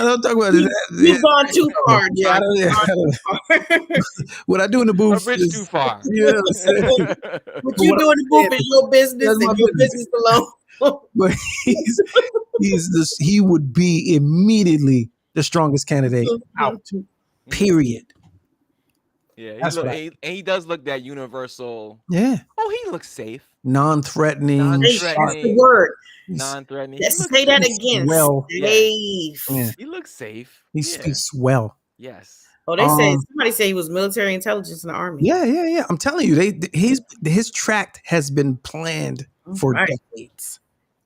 don't talk about that.
You've gone too far.
What I do in the booth
is too far.
Yeah,
what you do in the booth is your business and your business alone.
But he would be immediately the strongest candidate out. Period.
Yeah, he does look that universal.
Yeah.
Oh, he looks safe.
Non-threatening.
That's the word.
Non-threatening.
Let's say that again.
Well,
safe.
Yeah.
He looks safe.
He speaks well.
Yes.
Oh, they say somebody say he was military intelligence in the army.
Yeah. I'm telling you, his tract has been planned for decades.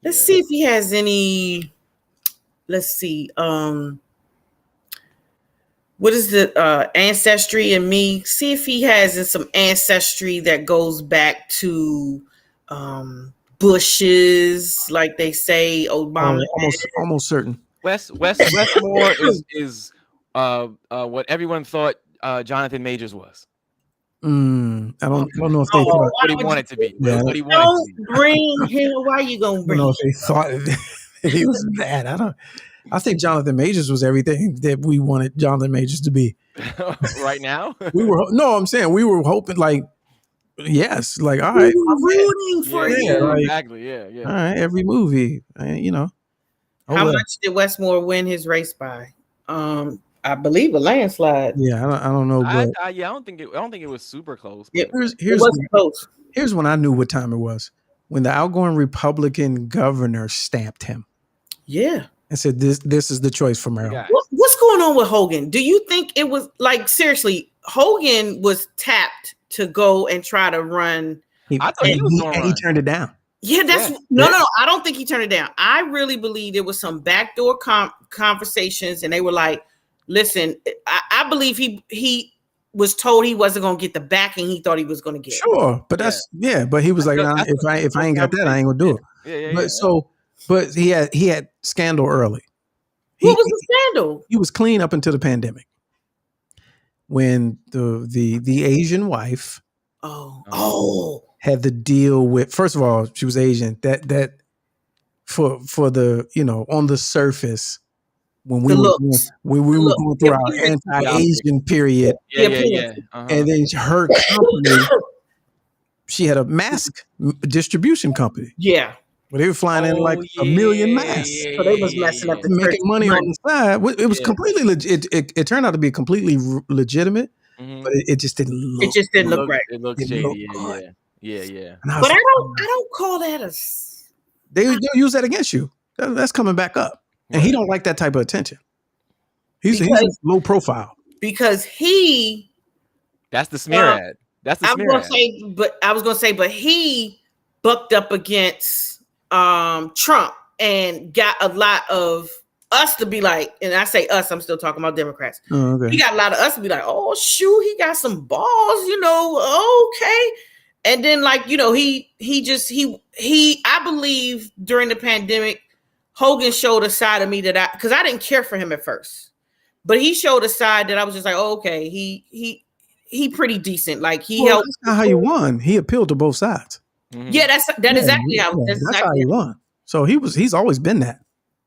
Let's see if he has any. Let's see. What is the ancestry in me? See if he has some ancestry that goes back to Bushes, like they say Obama.
Almost certain.
Wes Moore is what everyone thought Jonathan Majors was.
I don't know if they thought
what he wanted to be.
Yeah.
What he wanted to be.
Bring him. Why are you gonna bring?
I don't know if they thought he was bad. I think Jonathan Majors was everything that we wanted Jonathan Majors to be.
Right now,
I'm saying we were hoping yes, all right,
rooting for you.
Exactly, yeah.
All right, every movie,
How much did Wes Moore win his race by? I believe a landslide.
Yeah, I don't know, but
I don't think it was super close.
Yeah, it wasn't close.
Here's when I knew what time it was: when the outgoing Republican governor stamped him.
Yeah.
And said, this is the choice for Maryland.
What's going on with Hogan? Do you think it was seriously, Hogan was tapped to go and try to run?
I thought he was going to run.
He turned it down.
Yeah, no. I don't think he turned it down. I really believe there was some backdoor conversations and they were like, listen, I believe he was told he wasn't going to get the backing he thought he was going to get.
Sure. But but he was like, nah, if I ain't got that, I ain't going to do it. But he had scandal early.
What was the scandal?
He was clean up until the pandemic, when the Asian wife had to deal with. First of all, she was Asian. That for the on the surface when we were going through our anti-Asian period, and then her company, she had a mask distribution company.
Yeah.
Well, they were flying in like a million masks.
So they was messing up the
making money on the side. It was completely legit. It turned out to be completely legitimate, but it just didn't look.
It just didn't look right.
It looked shady. Yeah.
But I don't call that a.
They'll use that against you. That's coming back up, and he don't like that type of attention. He's low profile
because
That's the smear ad. That's the smear ad.
I was gonna say, but he bucked up against Trump and got a lot of us to be like, and I say us, I'm still talking about Democrats.
Oh, okay.
He got a lot of us to be like, oh shoot, he got some balls, okay. And then I believe during the pandemic, Hogan showed a side of me because I didn't care for him at first, but he showed a side that I was just like, oh, okay, he pretty decent. Like helped.
That's not how you won. He appealed to both sides.
Mm-hmm. Yeah, that's exactly how.
That's how he won. So he's always been that.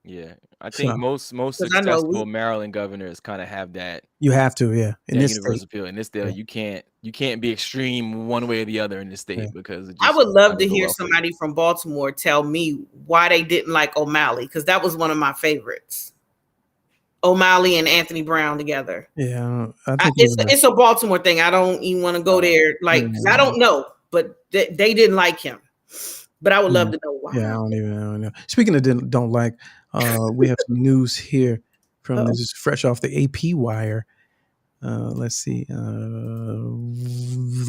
Yeah, I think most successful Maryland governors kind of have that.
You have to, yeah.
In this universal appeal. In this state, you can't be extreme one way or the other in this state because
I would love to hear somebody from Baltimore tell me why they didn't like O'Malley, because that was one of my favorites. O'Malley and Anthony Brown together.
Yeah,
it's a Baltimore thing. I don't even want to go there, because I don't know, but they didn't like him. But I would love to know why.
Yeah, I don't know. Speaking of don't like, we have some news here from this is fresh off the AP wire. Let's see. The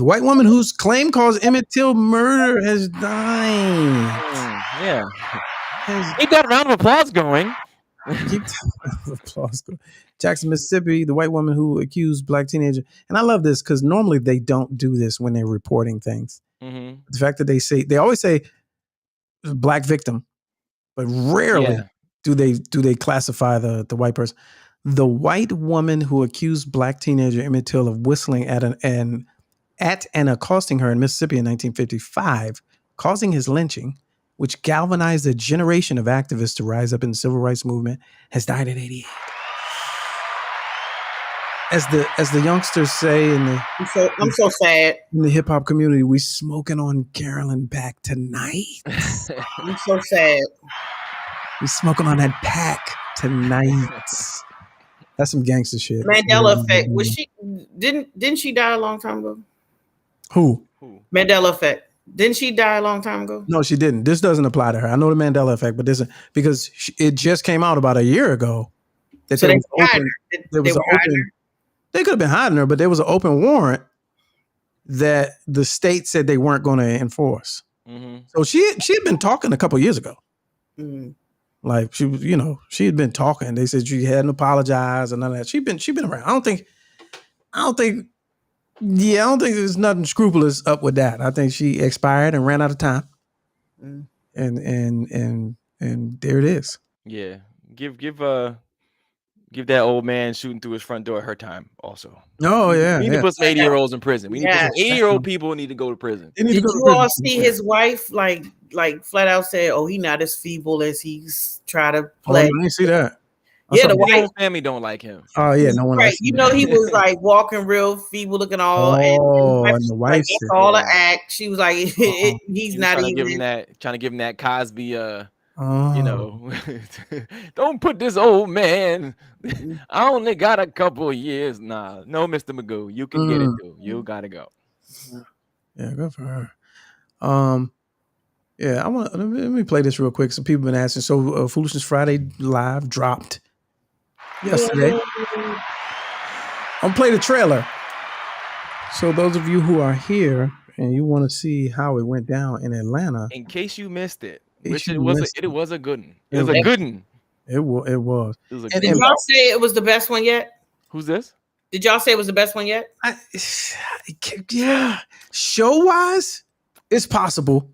white woman whose claim caused Emmett Till murder has died.
Yeah. Keep that round of applause going.
Jackson, Mississippi, the white woman who accused black teenager. And I love this because normally they don't do this when they're reporting things.
Mm-hmm.
The fact that they always say black victim, but rarely do they classify the white person. The white woman who accused black teenager Emmett Till of whistling at and accosting her in Mississippi in 1955, causing his lynching, which galvanized a generation of activists to rise up in the civil rights movement, has died at 88. As the youngsters say
I'm so sad.
In the hip hop community, we smoking on Carolyn Pack tonight.
I'm so sad.
We smoking on that pack tonight. That's some gangster shit.
Mandela effect. Was she didn't she die a long time ago?
Who?
Mandela effect. Didn't she die a long time ago?
No, she didn't. This doesn't apply to her. I know the Mandela effect, but this because it just came out about a year ago that
so
they could have been hiding her, but there was an open warrant that the state said they weren't going to enforce.
Mm-hmm.
So she had been talking a couple years ago.
Mm-hmm.
Like she had been talking. They said she hadn't apologized and none of that. She'd been around. I don't think there's nothing scrupulous up with that. I think she expired and ran out of time.
Mm.
And there it is.
Yeah. Give that old man shooting through his front door her time also.
Oh, yeah.
We need to put some 80-year-olds in prison. We need to put some 80-year-old people need to go to prison.
Did you all see his wife like flat out said, "Oh, he not as feeble as he's trying to play."
I didn't see that.
The whole family don't like him.
Oh yeah, no one.
Right, he was like walking real feeble looking all.
And the wife
like, it's all an act. She was like, he's not even
trying to give him that Cosby. Don't put this old man. I only got a couple of years. Nah, no, Mr. Magoo, you can get it too. You gotta go.
Yeah, good for her. Yeah, let me play this real quick. Some people have been asking. So, Foolishness Friday live dropped yesterday. I'm gonna play the trailer. So, those of you who are here and you want to see how it went down in Atlanta,
in case you missed it. Which it was a good one. It was a good one.
It was.
Did y'all say it was the best one yet?
Who's this?
Did y'all say it was the best one yet?
Yeah. Show-wise, it's possible.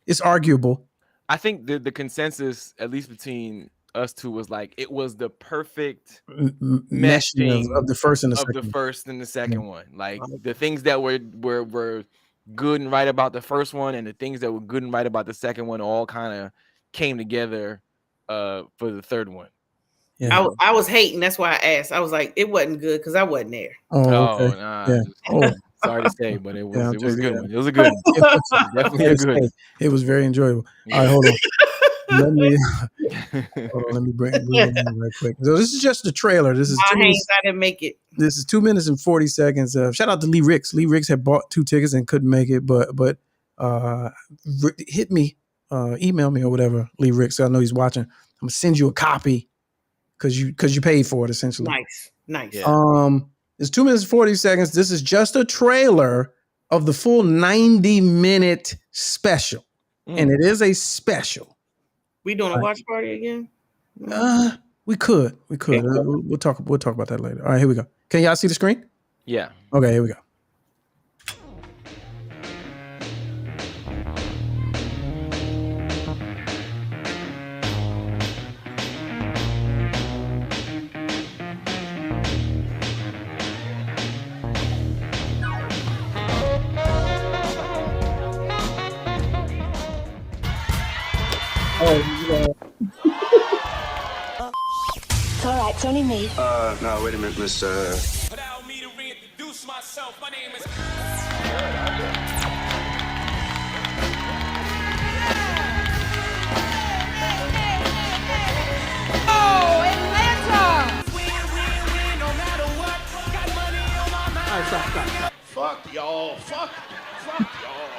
It's arguable.
I think the consensus, at least between us two, was like it was the perfect meshing
of the first and the
second. Of the first and the second one. Like the things that were good and right about the first one and the things that were good and right about the second one all kind of came together for the third one.
Yeah.
I was hating. That's why I asked. I was like, it wasn't good because I wasn't there.
Oh, okay.
Nah.
Yeah. Oh,
Sorry to say, but it was
Yeah,
it was a good
yeah.
one. It was a good one. Definitely a good one.
It was very enjoyable. All right, hold on. Let me bring it in right quick. So this is just the trailer. This is
My
2 minutes,
hands, I didn't make it.
this is 2 minutes and 40 seconds. Shout out to Lee Ricks. Lee Ricks had bought 2 tickets and couldn't make it, but hit me, email me or whatever, Lee Ricks. I know he's watching. I'm gonna send you a copy because you paid for it essentially.
Nice.
Yeah.
It's 2 minutes and 40 seconds. This is just a trailer of the full 90-minute special, and it is a special.
We doing a watch party again?
We could.
Okay, cool.
We'll talk about that later. All right, here we go. Can y'all see the screen?
Yeah.
Okay, here we go.
It's all right, it's only me.
No, wait a minute, Miss.
Allow me to reintroduce myself. My name is.
Oh, Atlanta!
Win, no matter what. Got money on my mind.
All right, stop. Fuck y'all. Fuck y'all.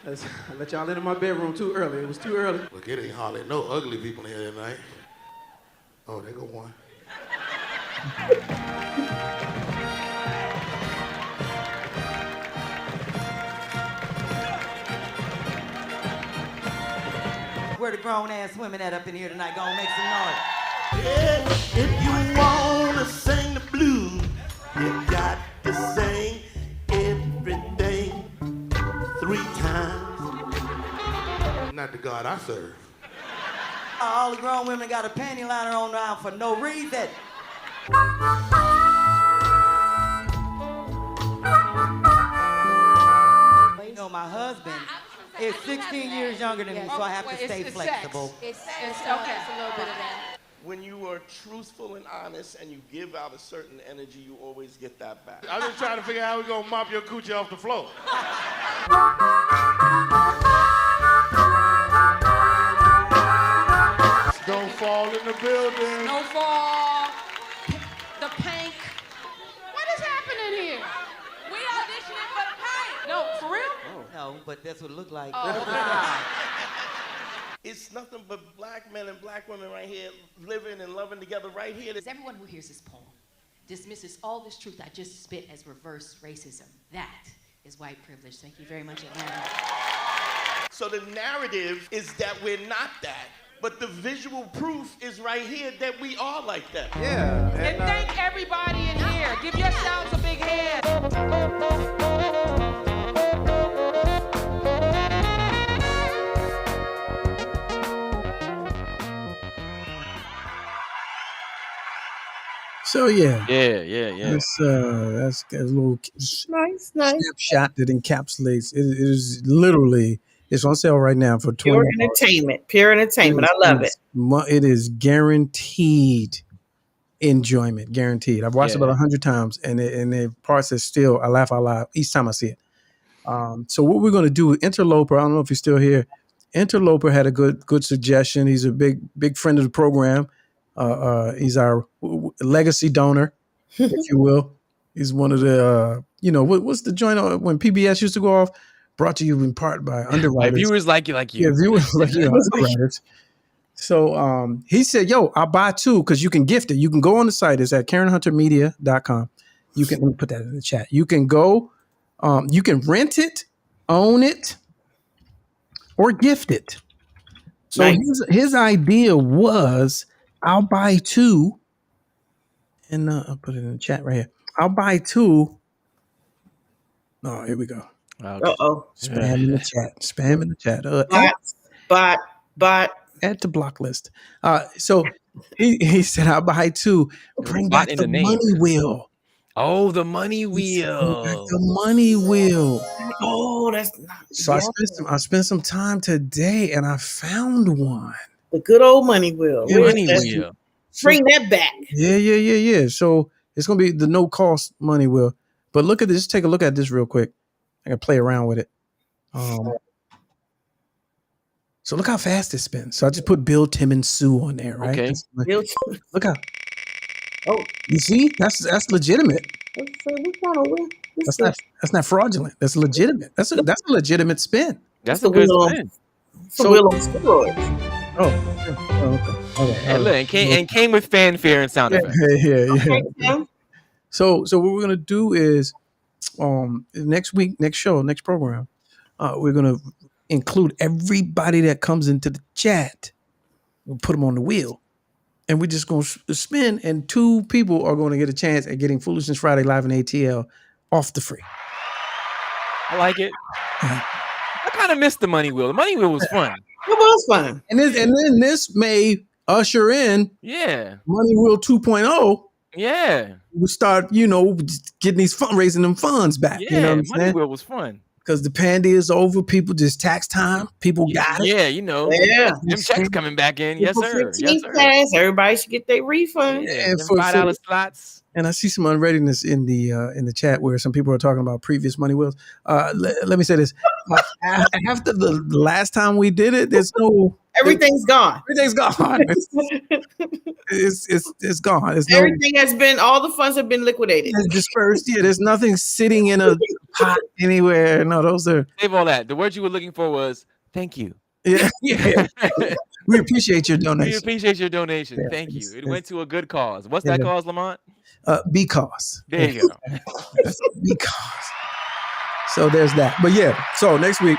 I let y'all into my bedroom too early. It was too early.
Look, it ain't hardly no ugly people in here tonight. Oh, there go one.
Where the grown ass women at up in here tonight? Gonna make some noise.
Yeah, if you wanna sing the blues, you got to sing everything 3 times.
Not the God I serve.
All the grown women got a panty liner on now for no reason. You know, my husband is 16 years younger than me, so I have to stay flexible.
It's okay. It's a little bit of that.
When you are truthful and honest and you give out a certain energy, you always get that back.
I'm just trying to figure out how we gonna mop your coochie off the floor. Snowfall in the building.
Snowfall. The Pank. What is happening here? We auditioning for the Pank. No, for real?
No, but that's what it looked like.
It's nothing but black men and black women right here living and loving together right here.
Everyone who hears this poem dismisses all this truth I just spit as reverse racism. That is white privilege. Thank you very much, Atlanta.
So the narrative is that we're not that, but the visual proof is right here that we are like that.
Yeah.
And thank everybody in here. Give yourselves a big hand.
So yeah.
That's
That's a little
Nice.
snapshot that encapsulates. It is literally. It's on sale right now for $20.
Pure entertainment. I love it.
It is guaranteed enjoyment, guaranteed. I've watched it about 100 times, and the parts that still I laugh out loud each time I see it. So what we're going to do, Interloper. I don't know if he's still here. Interloper had a good suggestion. He's a big friend of the program. He's our legacy donor, if you will. He's one of the what's the joint when PBS used to go off? Brought to you in part by underwriters.
Viewers like you.
Yeah, viewers like you. Underwriters. So he said, "Yo, I'll buy 2 because you can gift it. You can go on the site. It's at KarenHunterMedia.com. You can let me put that in the chat. You can go, you can rent it, own it, or gift it. So his idea was, I'll buy 2, and I'll put it in the chat right here. I'll buy 2. Oh, here we go. Spam in the chat. Spam in the chat.
Bot.
Add to block list. So he said, I'll buy 2. Bring back the money wheel.
Oh, the money wheel.
The money wheel.
Oh, that's not.
So I spent some time today and I found one.
The good old money wheel.
Yeah,
Where's
money
that?
wheel.
Bring that back.
Yeah. So it's gonna be the no cost money wheel. But look at this. Take a look at this real quick. I can play around with it. So look how fast it spins. So I just put Bill, Tim, and Sue on there, right?
Okay.
Look how.
Oh,
you see? That's legitimate.
That's
not fraudulent. That's legitimate. That's a legitimate spin.
That's a good spin.
It's a wheel on steroids.
Okay.
And look, and came with fanfare and sound effects.
Yeah. So what we're gonna do is, next week, next program, we're gonna include everybody that comes into the chat. We'll put them on the wheel, and we're just gonna spin, and 2 people are going to get a chance at getting Foolishness Friday live in ATL off the free.
I like it. I kind of missed the money wheel. The money wheel was fun.
It was fun.
And then this may usher in Money Wheel 2.0.
Yeah.
We start, getting these raising them funds back.
Yeah,
You know what I'm
money
saying?
wheel was fun.
Because the pandy is over. People just tax time. People got it.
Yeah, them checks coming back in. Yes, sir. Yes, sir.
Class, everybody should get their refund.
Yeah, $5 slots.
And I see some unreadiness in the chat where some people are talking about previous money wheels. Let me say this: after the last time we did it, there's no
everything's gone.
Everything's gone. It's gone. It's
Everything has been. All the funds have been liquidated.
It's dispersed. Yeah, there's nothing sitting in a pot anywhere. No, those are.
Save all that. The word you were looking for was thank you.
Yeah. We appreciate your donation.
We appreciate your donation.
Yeah,
Thank you. It went to a good cause. What's that cause, Lamont?
Because.
There you go.
Because. So there's that. But yeah, so next week,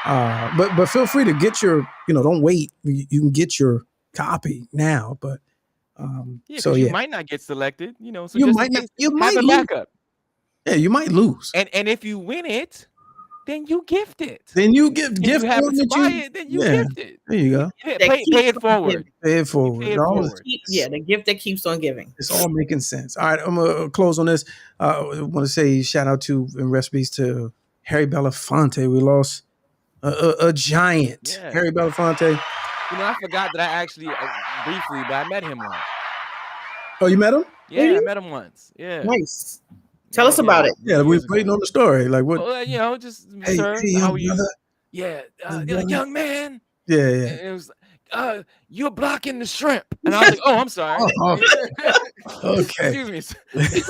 but feel free to get your, don't wait. You can get your copy now, but
you might not get selected, so
you
just
might not, you
have
might
a
lose.
backup.
Yeah, you might lose.
And if you win it, then you gift it.
Then you give
If you happen to buy it, then you gift it.
There you go.
Yeah, pay it forward.
Pay it forward.
Yeah, the gift that keeps on giving.
It's all making sense. All right, I'm gonna close on this. I want to say shout out to and recipes to Harry Belafonte. We lost a giant.
Yeah.
Harry Belafonte.
I forgot that I actually briefly, but I met him once.
Oh, you met him?
Yeah, I met him once. Yeah.
Nice. Tell us about it.
Yeah, we was waiting on the story. Like what?
Well, just
Hey,
sir,
hey,
how
young
are you?
brother.
Yeah,
brother.
young man.
Yeah.
And it was you're blocking the shrimp, and I was like, oh, I'm sorry.
Okay.
Excuse me.
Wait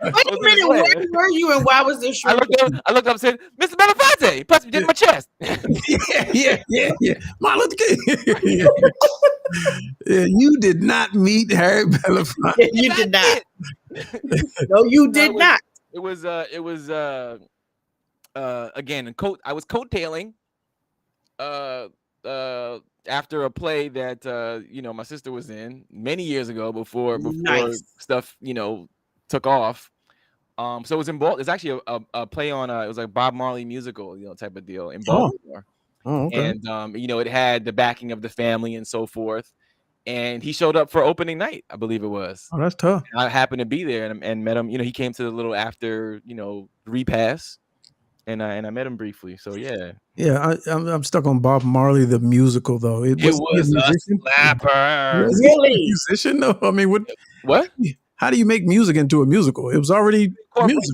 a minute, where were you and why was this shrimp?
I looked up and said, Mr. Belafonte, he punched me in my chest.
Yeah. Martin Luther King. Yeah, you did not meet Harry Belafonte.
You did not. No, you did not.
It was again, I was coattailing after a play that my sister was in many years ago before
Nice.
stuff took off. So it was in Baltimore. It's actually a play on it was like Bob Marley musical type of deal in Baltimore.
Oh, okay.
And it had the backing of the family and so forth. And he showed up for opening night, I believe it was.
Oh, that's tough.
And I happened to be there and met him. He came to the little after repass, and I met him briefly. So yeah.
Yeah, I'm stuck on Bob Marley the musical though.
It was a slapper.
Really? Musician? No, I mean,
what?
How do you make music into a musical? It was already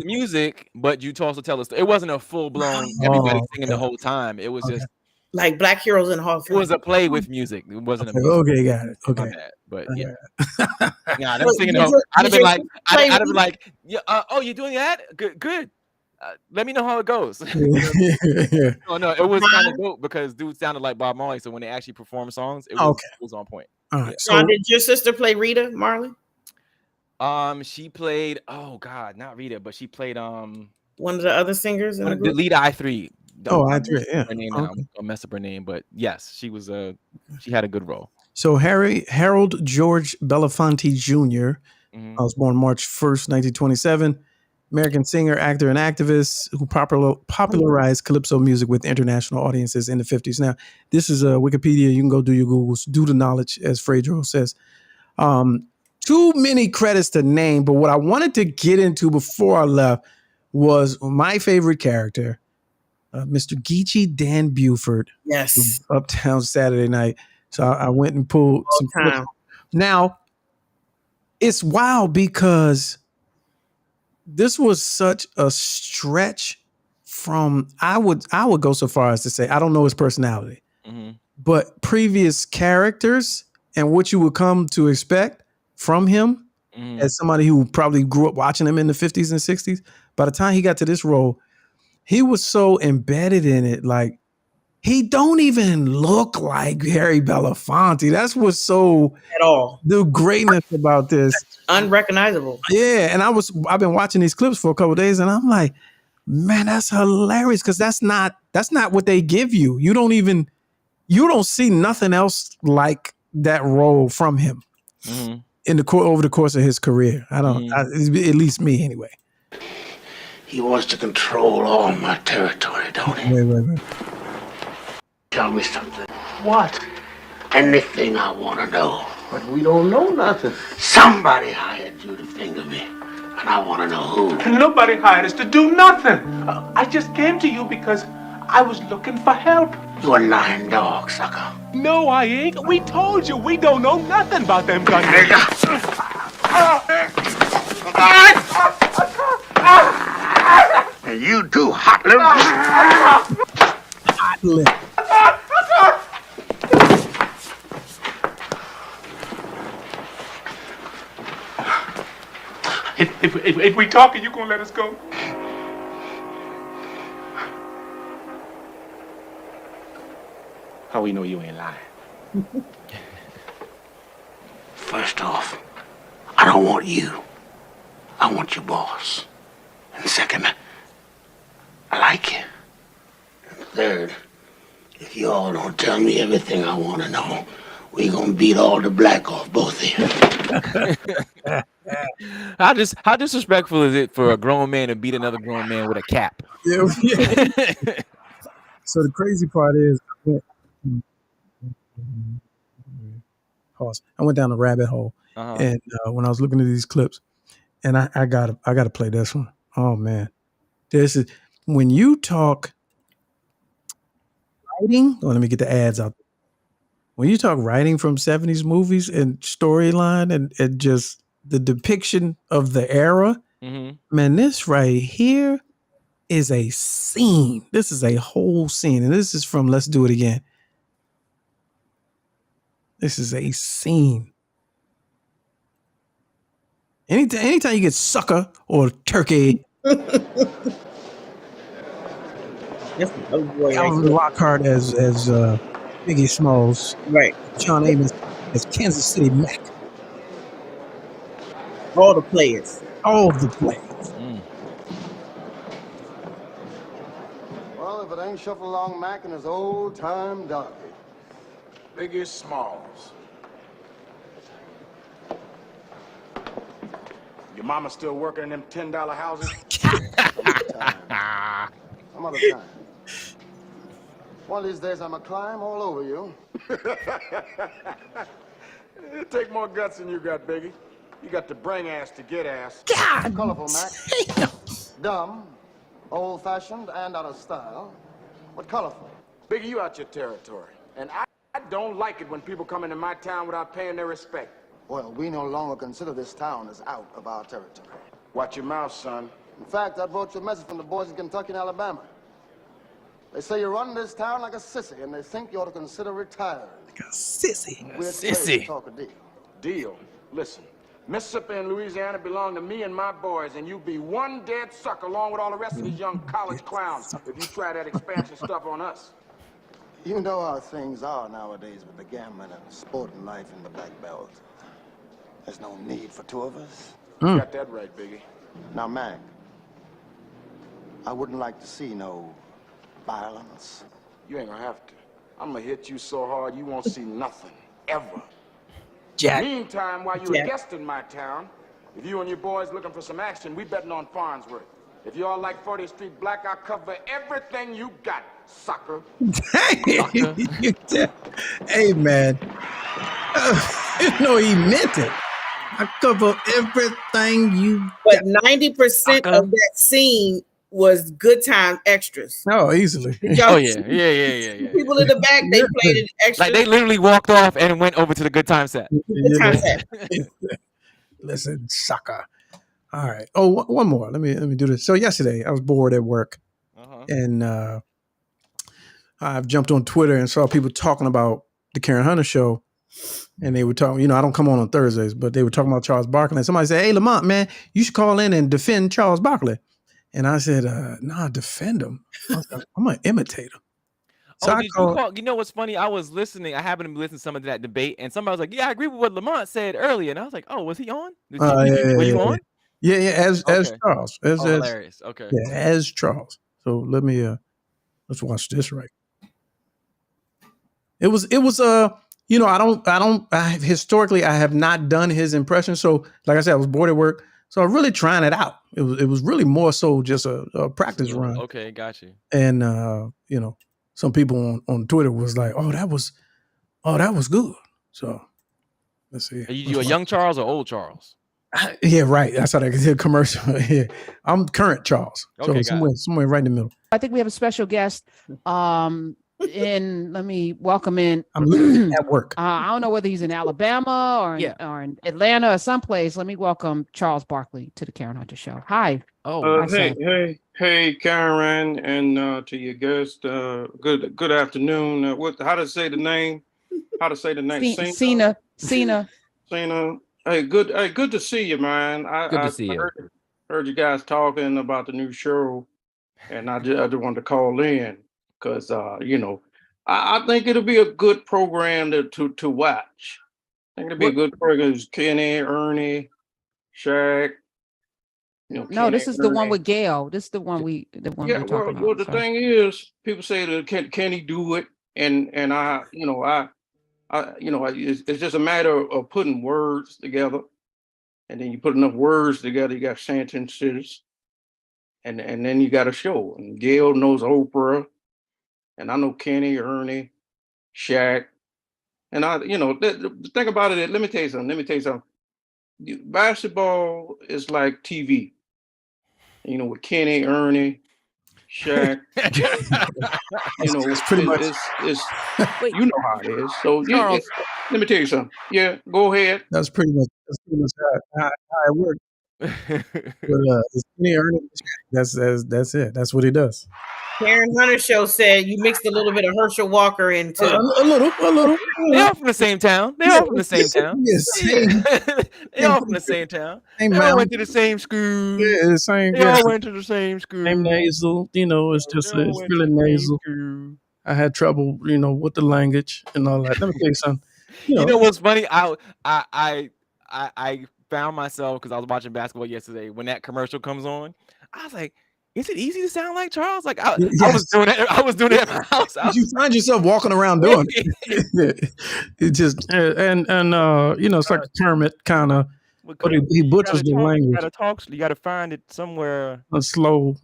music, but you also tell us it wasn't a full blown everybody singing the whole time. It was just
like Black Heroes in the Hall of
it
Fame.
was a play with music. It wasn't a music.
Okay, got it. Okay,
but yeah, yeah. I'm singing. I'd have been like, yeah. Oh, you're doing that? Good. Let me know how it goes.
Yeah.
Oh no, it was kind of dope because dude sounded like Bob Marley. So when they actually performed songs, it was on point.
All right.
So did your sister play Rita Marley?
She played. Oh God, not Rita, but she played.
One of the other singers in the
the
group.
lead I3.
I3. Yeah.
Her name now. I'll mess up her name, but yes, she was. She had a good role.
So Harold George Belafonte Jr. Was born March 1st, 1927. American singer, actor, and activist who popularized calypso music with international audiences in the 50s. Now, this is Wikipedia. You can go do your Googles, do the knowledge, as Fredro says. too many credits to name, but what I wanted to get into before I left was my favorite character, Mr. Geechee Dan Buford.
Yes.
Uptown Saturday Night. So I went and pulled some clips. Now, it's wild because this was such a stretch from, I would go so far as to say, I don't know his personality, but previous characters and what you would come to expect from him as somebody who probably grew up watching him in the 50s and 60s. By the time he got to this role, he was so embedded in it. Like, he don't even look like Harry Belafonte. That's what's so
at all
the greatness about this.
Unrecognizable.
Yeah, and I've been watching these clips for a couple of days, and I'm like, man, that's hilarious because that's not what they give you. You don't see nothing else like that role from him over the course of his career. At least me anyway.
He wants to control all my territory, don't he?
Wait.
Tell me something. What? Anything I want to know. But we don't know nothing. Somebody hired you to finger me, and I want to know who.
Nobody hired us to do nothing. I just came to you because I was looking for help.
You a lying dog, sucker.
No, I ain't. We told you we don't know nothing about them guns.
And you too, hot lip.
Hot lip.
If we talking, you gonna let us go? How we know you ain't lying?
First off, I don't want you. I want your boss. And second, I like you. And third, if you all don't tell me everything I want to know, we gonna beat all the black off both of you.
How disrespectful is it for a grown man to beat another grown man with a cap?
Yeah. So the crazy part is, I went down a rabbit hole, and when I was looking at these clips, and I gotta play this one. Oh man, this is when you talk writing. Oh, let me get the ads out. When you talk writing from 70s movies and storyline and just the depiction of the era, man, this right here is a scene. This is a whole scene. And this is from Let's Do It Again. This is a scene. Anytime you get sucker or turkey, Calvin Lockhart as Biggie Smalls,
right?
John Amos as Kansas City Mac.
All the players.
All the players.
Well, if it ain't Shuffle Along Mac and his old time donkey.
Biggie Smalls. Your mama still working in them $10 houses?
Some other time. One of these days I'm gonna climb all over you.
It take more guts than you got, Biggie. You got to bring ass to get ass.
God,
colorful, Mac. Dumb, old-fashioned, and out of style, but colorful.
Biggie, you out your territory. And I don't like it when people come into my town without paying their respect.
Well, we no longer consider this town as out of our territory.
Watch your mouth, son.
In fact, I brought you a message from the boys in Kentucky and Alabama. They say you run this town like a sissy, and they think you ought to consider retiring.
Like a sissy.
We're
sissy.
to talk a deal.
Deal? Listen, Mississippi and Louisiana belong to me and my boys, and you be one dead sucker along with all the rest of these young college clowns if you try that expansion stuff on us.
You know how things are nowadays with the gambling and the sporting life in the Black Belt. There's no need for two of us.
You got that right, Biggie.
Now, Mac, I wouldn't like to see no violence.
You ain't gonna have to. I'm gonna hit you so hard you won't see nothing, ever.
Jack.
Meantime, while you're a guest in my town, if you and your boys looking for some action, we betting on Farnsworth. If you all like 40th Street Black, I'll cover everything you got, sucker.
Hey, man. You know he meant it. I cover everything you.
But 90% of that scene was Good Time extras.
Oh, easily.
Oh yeah.
People in the back, they played it extra.
Like they literally walked off and went over to the Good Time set.
Good Time set.
Listen, sucker. All right. Oh, one more. Let me do this. So yesterday I was bored at work, and I've jumped on Twitter and saw people talking about the Karen Hunter show, and they were talking. I don't come on Thursdays, but they were talking about Charles Barkley. And somebody said, "Hey, Lamont, man, you should call in and defend Charles Barkley." And I said, "Nah, defend him. I'm gonna imitate him." So
you know what's funny? I was listening. I happened to be listening to some of that debate, and somebody was like, "Yeah, I agree with what Lamont said earlier." And I was like, "Oh, was he on? Were you on?"
Yeah. As Charles. As
hilarious. Okay.
Yeah, as Charles. So let's watch this right. It was historically I have not done his impression. So like I said, I was bored at work. So I'm really trying it out. It was really more so just a practice run.
Okay, got you.
And some people on Twitter was like, "Oh, that was good." So let's see.
Are you a young Charles or old Charles?
Yeah, right. That's how they did a commercial. Yeah, I'm current Charles.
Okay,
so somewhere right in the middle.
I think we have a special guest. Let me welcome in.
I'm literally at work.
I don't know whether he's in Alabama or in Atlanta or someplace. Let me welcome Charles Barkley to the Karen Hunter Show. Hi.
Hey, Karen, and to your guest. Good afternoon. How to say the name? How to say the name?
Cena.
Hey, good to see you, man.
Good to see you.
Heard you guys talking about the new show, and I just wanted to call in. Because I think it'll be a good program to watch. I think it'll be a good program. It's Kenny, Ernie, Shaq.
No, this is the one with Gail. This is the one we're talking about.
Well, the thing is, people say that can he do it? And it's just a matter of putting words together, and then you put enough words together, you got sentences, and then you got a show. And Gail knows Oprah. And I know Kenny, Ernie, Shaq, and the thing about it. Let me tell you something. Basketball is like TV. With Kenny, Ernie, Shaq.
It's pretty much.
It's you know how it is. So let me tell you something. Yeah, go ahead.
That's pretty much how it works. But Kenny, Ernie, that's it. That's what he does.
Karen Hunter show said you mixed a little bit of Herschel Walker into
a little.
They're all from the same town. They all from the same town.
Yes.
They all from the same town. They all went to the same school.
Yeah, the same.
They all went to the same school.
Same nasal. It's really nasal. I had trouble, with the language and all that. Let me tell you something.
You know what's funny? I found myself because I was watching basketball yesterday. When that commercial comes on, I was like, is it easy to sound like Charles? Like I was doing it. I was doing it at my house.
You find yourself walking around doing it. It just it's like a Kermit kind of, but he butchers the language.
You got to find it somewhere.
Slow,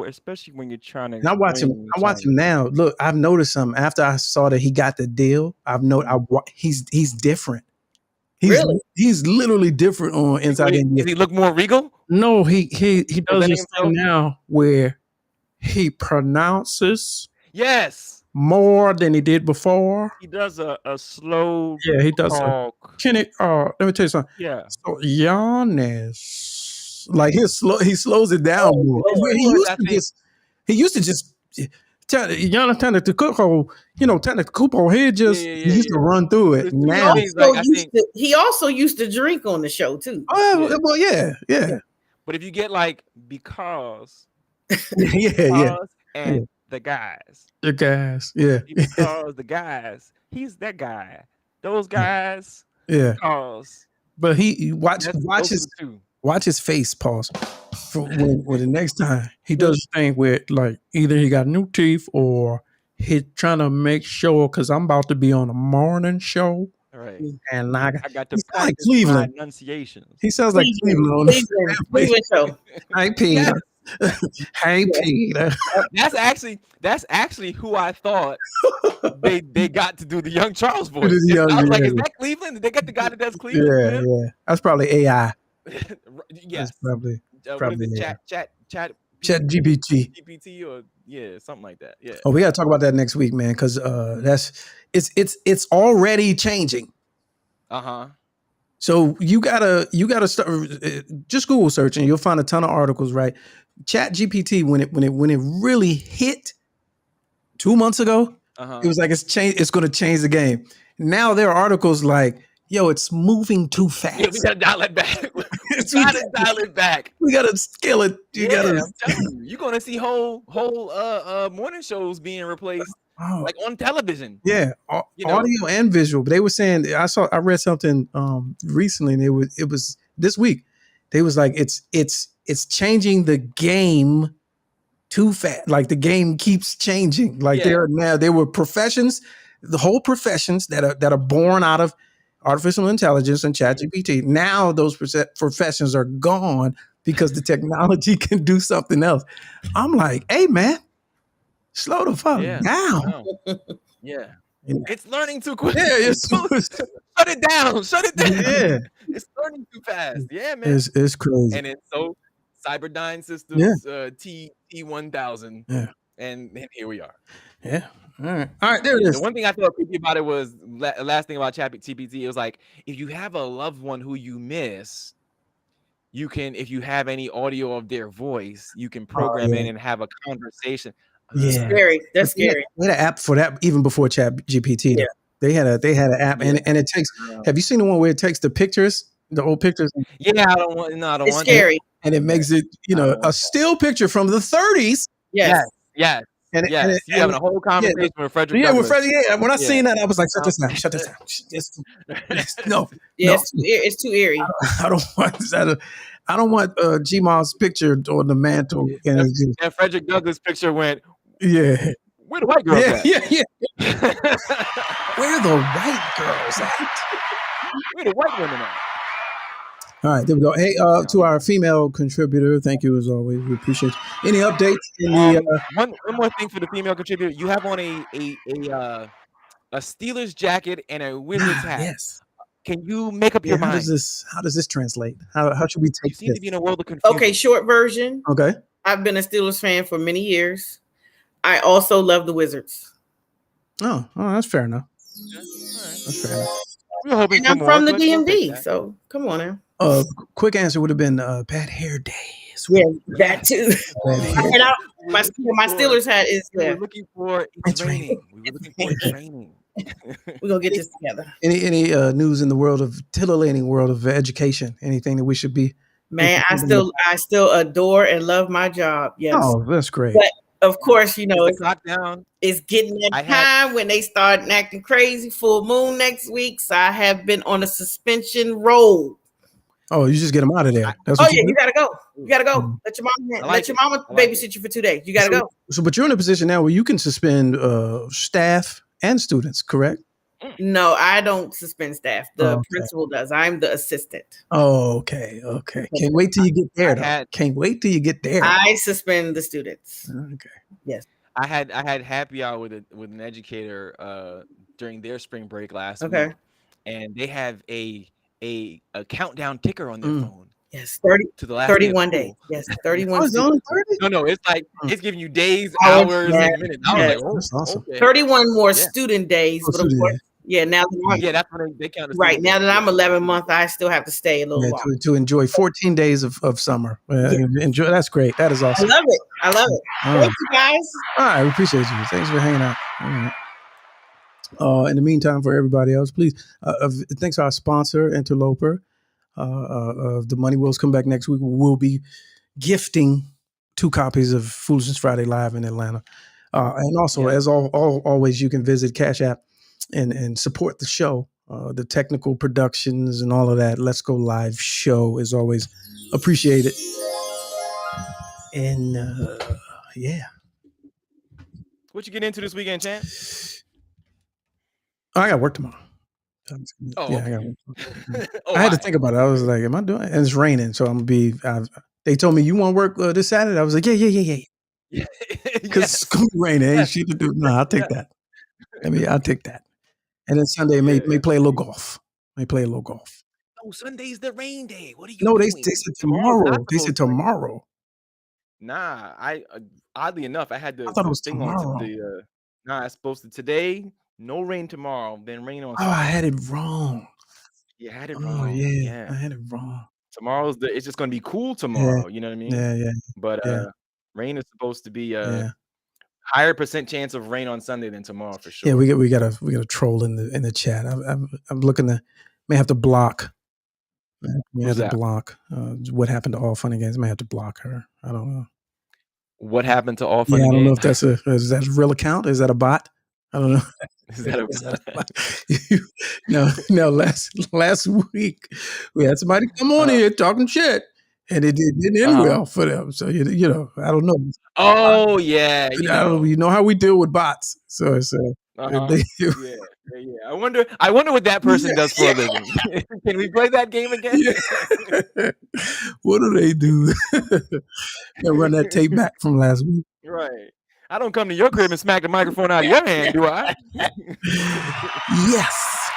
especially when you're trying to.
And I watch him now. Look, I've noticed something after I saw that he got the deal. He's different. He's literally different on Inside India.
Does he look more regal?
No, he does this thing now where he pronounces more than he did before.
He does a slow
he does
talk.
Let me tell you something.
Yeah.
So Giannis, like he slows it down more. He used to just Giannis Antetokounmpo, he used to run through it. Now
he also used to drink on the show too.
Oh, well, yeah.
But if you get because and the guys,
because
the guys, he's that guy. Those guys, because.
But he watch his face. Pause. For when the next time he does this thing where either he got new teeth or he's trying to make sure because I'm about to be on a morning show.
Right.
And I got to
practice my enunciations.
He sounds like Cleveland.
Cleveland show.
Hi, P. Hey, Peter.
That's actually who I thought they got to do the young Charles voice. I was like, is that Cleveland? Did they get the guy that does Cleveland?
Yeah. That's probably AI.
Yes.
That's probably
What is it?
AI.
Chat
GPT
or something like that. Yeah.
Oh, we gotta talk about that next week, man, because it's already changing. So you gotta start just Google search and you'll find a ton of articles, right? Chat GPT when it really hit 2 months ago, it was like it's gonna change the game. Now there are articles like, yo, it's moving too fast.
Yeah, we gotta dial it back. We gotta dial it back.
We gotta scale it.
I'm telling you, you're gonna see whole morning shows being replaced like on television.
Yeah, audio and visual. But they were saying I read something recently, and it was this week. They was like it's changing the game too fast. Like the game keeps changing. Like there were professions, the whole professions that are born out of artificial intelligence and ChatGPT. Now those professions are gone because the technology can do something else. I'm like, hey man, slow the fuck down.
Yeah. It's learning too quick.
Yeah,
shut it down. Shut it down.
Yeah.
It's learning too fast. Yeah, man.
It's crazy.
And it's so Cyberdyne Systems T1000.
Yeah.
And here we are.
Yeah. All right. There it is.
The one thing I thought creepy about it was last thing about ChatGPT. It was like, if you have a loved one who you miss, you can, if you have any audio of their voice, you can program in and have a conversation.
Yeah.
Scary. That's scary.
They had an app for that even before ChatGPT.
Yeah.
They had an app, and it takes. Have you seen the one where it takes the pictures, the old pictures?
Yeah, I don't want. No, I don't
It's
want.
scary.
And it makes it, a still picture from the 30s.
Yes.
Yes.
And
you having a whole conversation with Frederick.
Yeah,
Douglass.
with Frederick. Yeah, when I seen that, I was like, shut this down. Shut this down. No.
Yeah,
no.
it's too eerie.
I don't want that. I don't want G-Ma's picture on the mantle. And
Frederick Douglass' picture went.
Yeah.
Where the white girls at?
Yeah. Where the white girls at?
Where the white women at?
All right, there we go. Hey, to our female contributor, thank you as always. We appreciate you. Any updates? In the,
one more thing for the female contributor. You have on a Steelers jacket and a Wizards hat.
Yes.
Can you make up your mind?
How does this translate? How should we take
You seem
this?
to be in a world of confusion.
Okay, short version.
Okay.
I've been a Steelers fan for many years. I also love the Wizards.
Oh, that's fair enough. That's fair enough.
We're hoping
And I'm from the DMV, so come on now.
Quick answer would have been bad hair days.
Yeah, that too. And my Steelers hat is there.
We're looking for it's raining. We were looking for it's raining.
We're gonna get this together.
Any news in the world of titillating world of education? Anything that we should be?
Man, I still adore and love my job. Yes.
Oh, that's great.
But of course, it's
lockdown.
It's getting that time when they start acting crazy. Full moon next week, so I have been on a suspension roll.
Oh, you just get them out of there. That's
You gotta go. You gotta go. Let your mama babysit you for 2 days. You gotta go.
So, but you're in a position now where you can suspend staff and students, correct?
No, I don't suspend staff. The principal does. I'm the assistant.
Oh, okay. Can't wait till you get there. Can't wait till you get there.
I suspend the students.
Okay.
Yes.
I had happy hour with an educator during their spring break last week, and they have a countdown ticker on their phone.
Yes,
31
days. Yes, 31.
No, it's like it's giving you days, hours, and minutes. I was like,
that's awesome.
Okay.
31 more student days, but of course, now that
that's when they count.
Right now that I'm 11 months, I still have to stay a little while
to enjoy 14 days of summer. Enjoy. That's great. That is awesome.
I love it. Thank you guys.
All right, we appreciate you. Thanks for hanging out. All right. In the meantime, for everybody else, please, thanks to our sponsor, Interloper. The Money Wills come back next week. We'll be gifting 2 copies of Foolishness Friday live in Atlanta. And also, as always, you can visit Cash App and support the show, the technical productions and all of that. Let's Go Live Show is always appreciated. And
What you get into this weekend, champ?
I got work tomorrow.
Oh,
yeah, I got work. I had to think about it. I was like, am I doing it? And it's raining, so I'm gonna be They told me, you want to work this Saturday? I was like, yeah. Because it's gonna be raining. Ain't shit to do. No, I'll take that. I'll take that. And then Sunday may play a little golf.
Oh, Sunday's the rain day. What are you
No,
doing?
they said tomorrow. They said tomorrow.
Nah, oddly enough, I had the
I thought it was
thing on
tomorrow.
it's supposed to today, no rain tomorrow, then rain on
Oh,
Sunday.
I had it wrong.
You had it
Oh
wrong.
yeah, I had it wrong.
Tomorrow's it's just gonna be cool tomorrow. You know what I mean?
Yeah.
But rain is supposed to be higher % chance of rain on Sunday than tomorrow for sure.
Yeah, we got a troll in the chat. I'm looking to may have to block. May have to block. What happened to All Funny Games? May have to block her. I don't know.
What happened to All Funny
Yeah, I don't know
Games?
if is that a real account? Is that a bot? I don't know.
Is that a
bot? No. Last week we had somebody come on here talking shit, and it didn't end well for them. So you know, I don't know.
Oh yeah,
you know how we deal with bots. So
yeah. I wonder what that person does for a living. Can we play that game again?
What do they do? They run that tape back from last week.
Right. I don't come to your crib and smack the microphone out of your hand, do I?
Yes.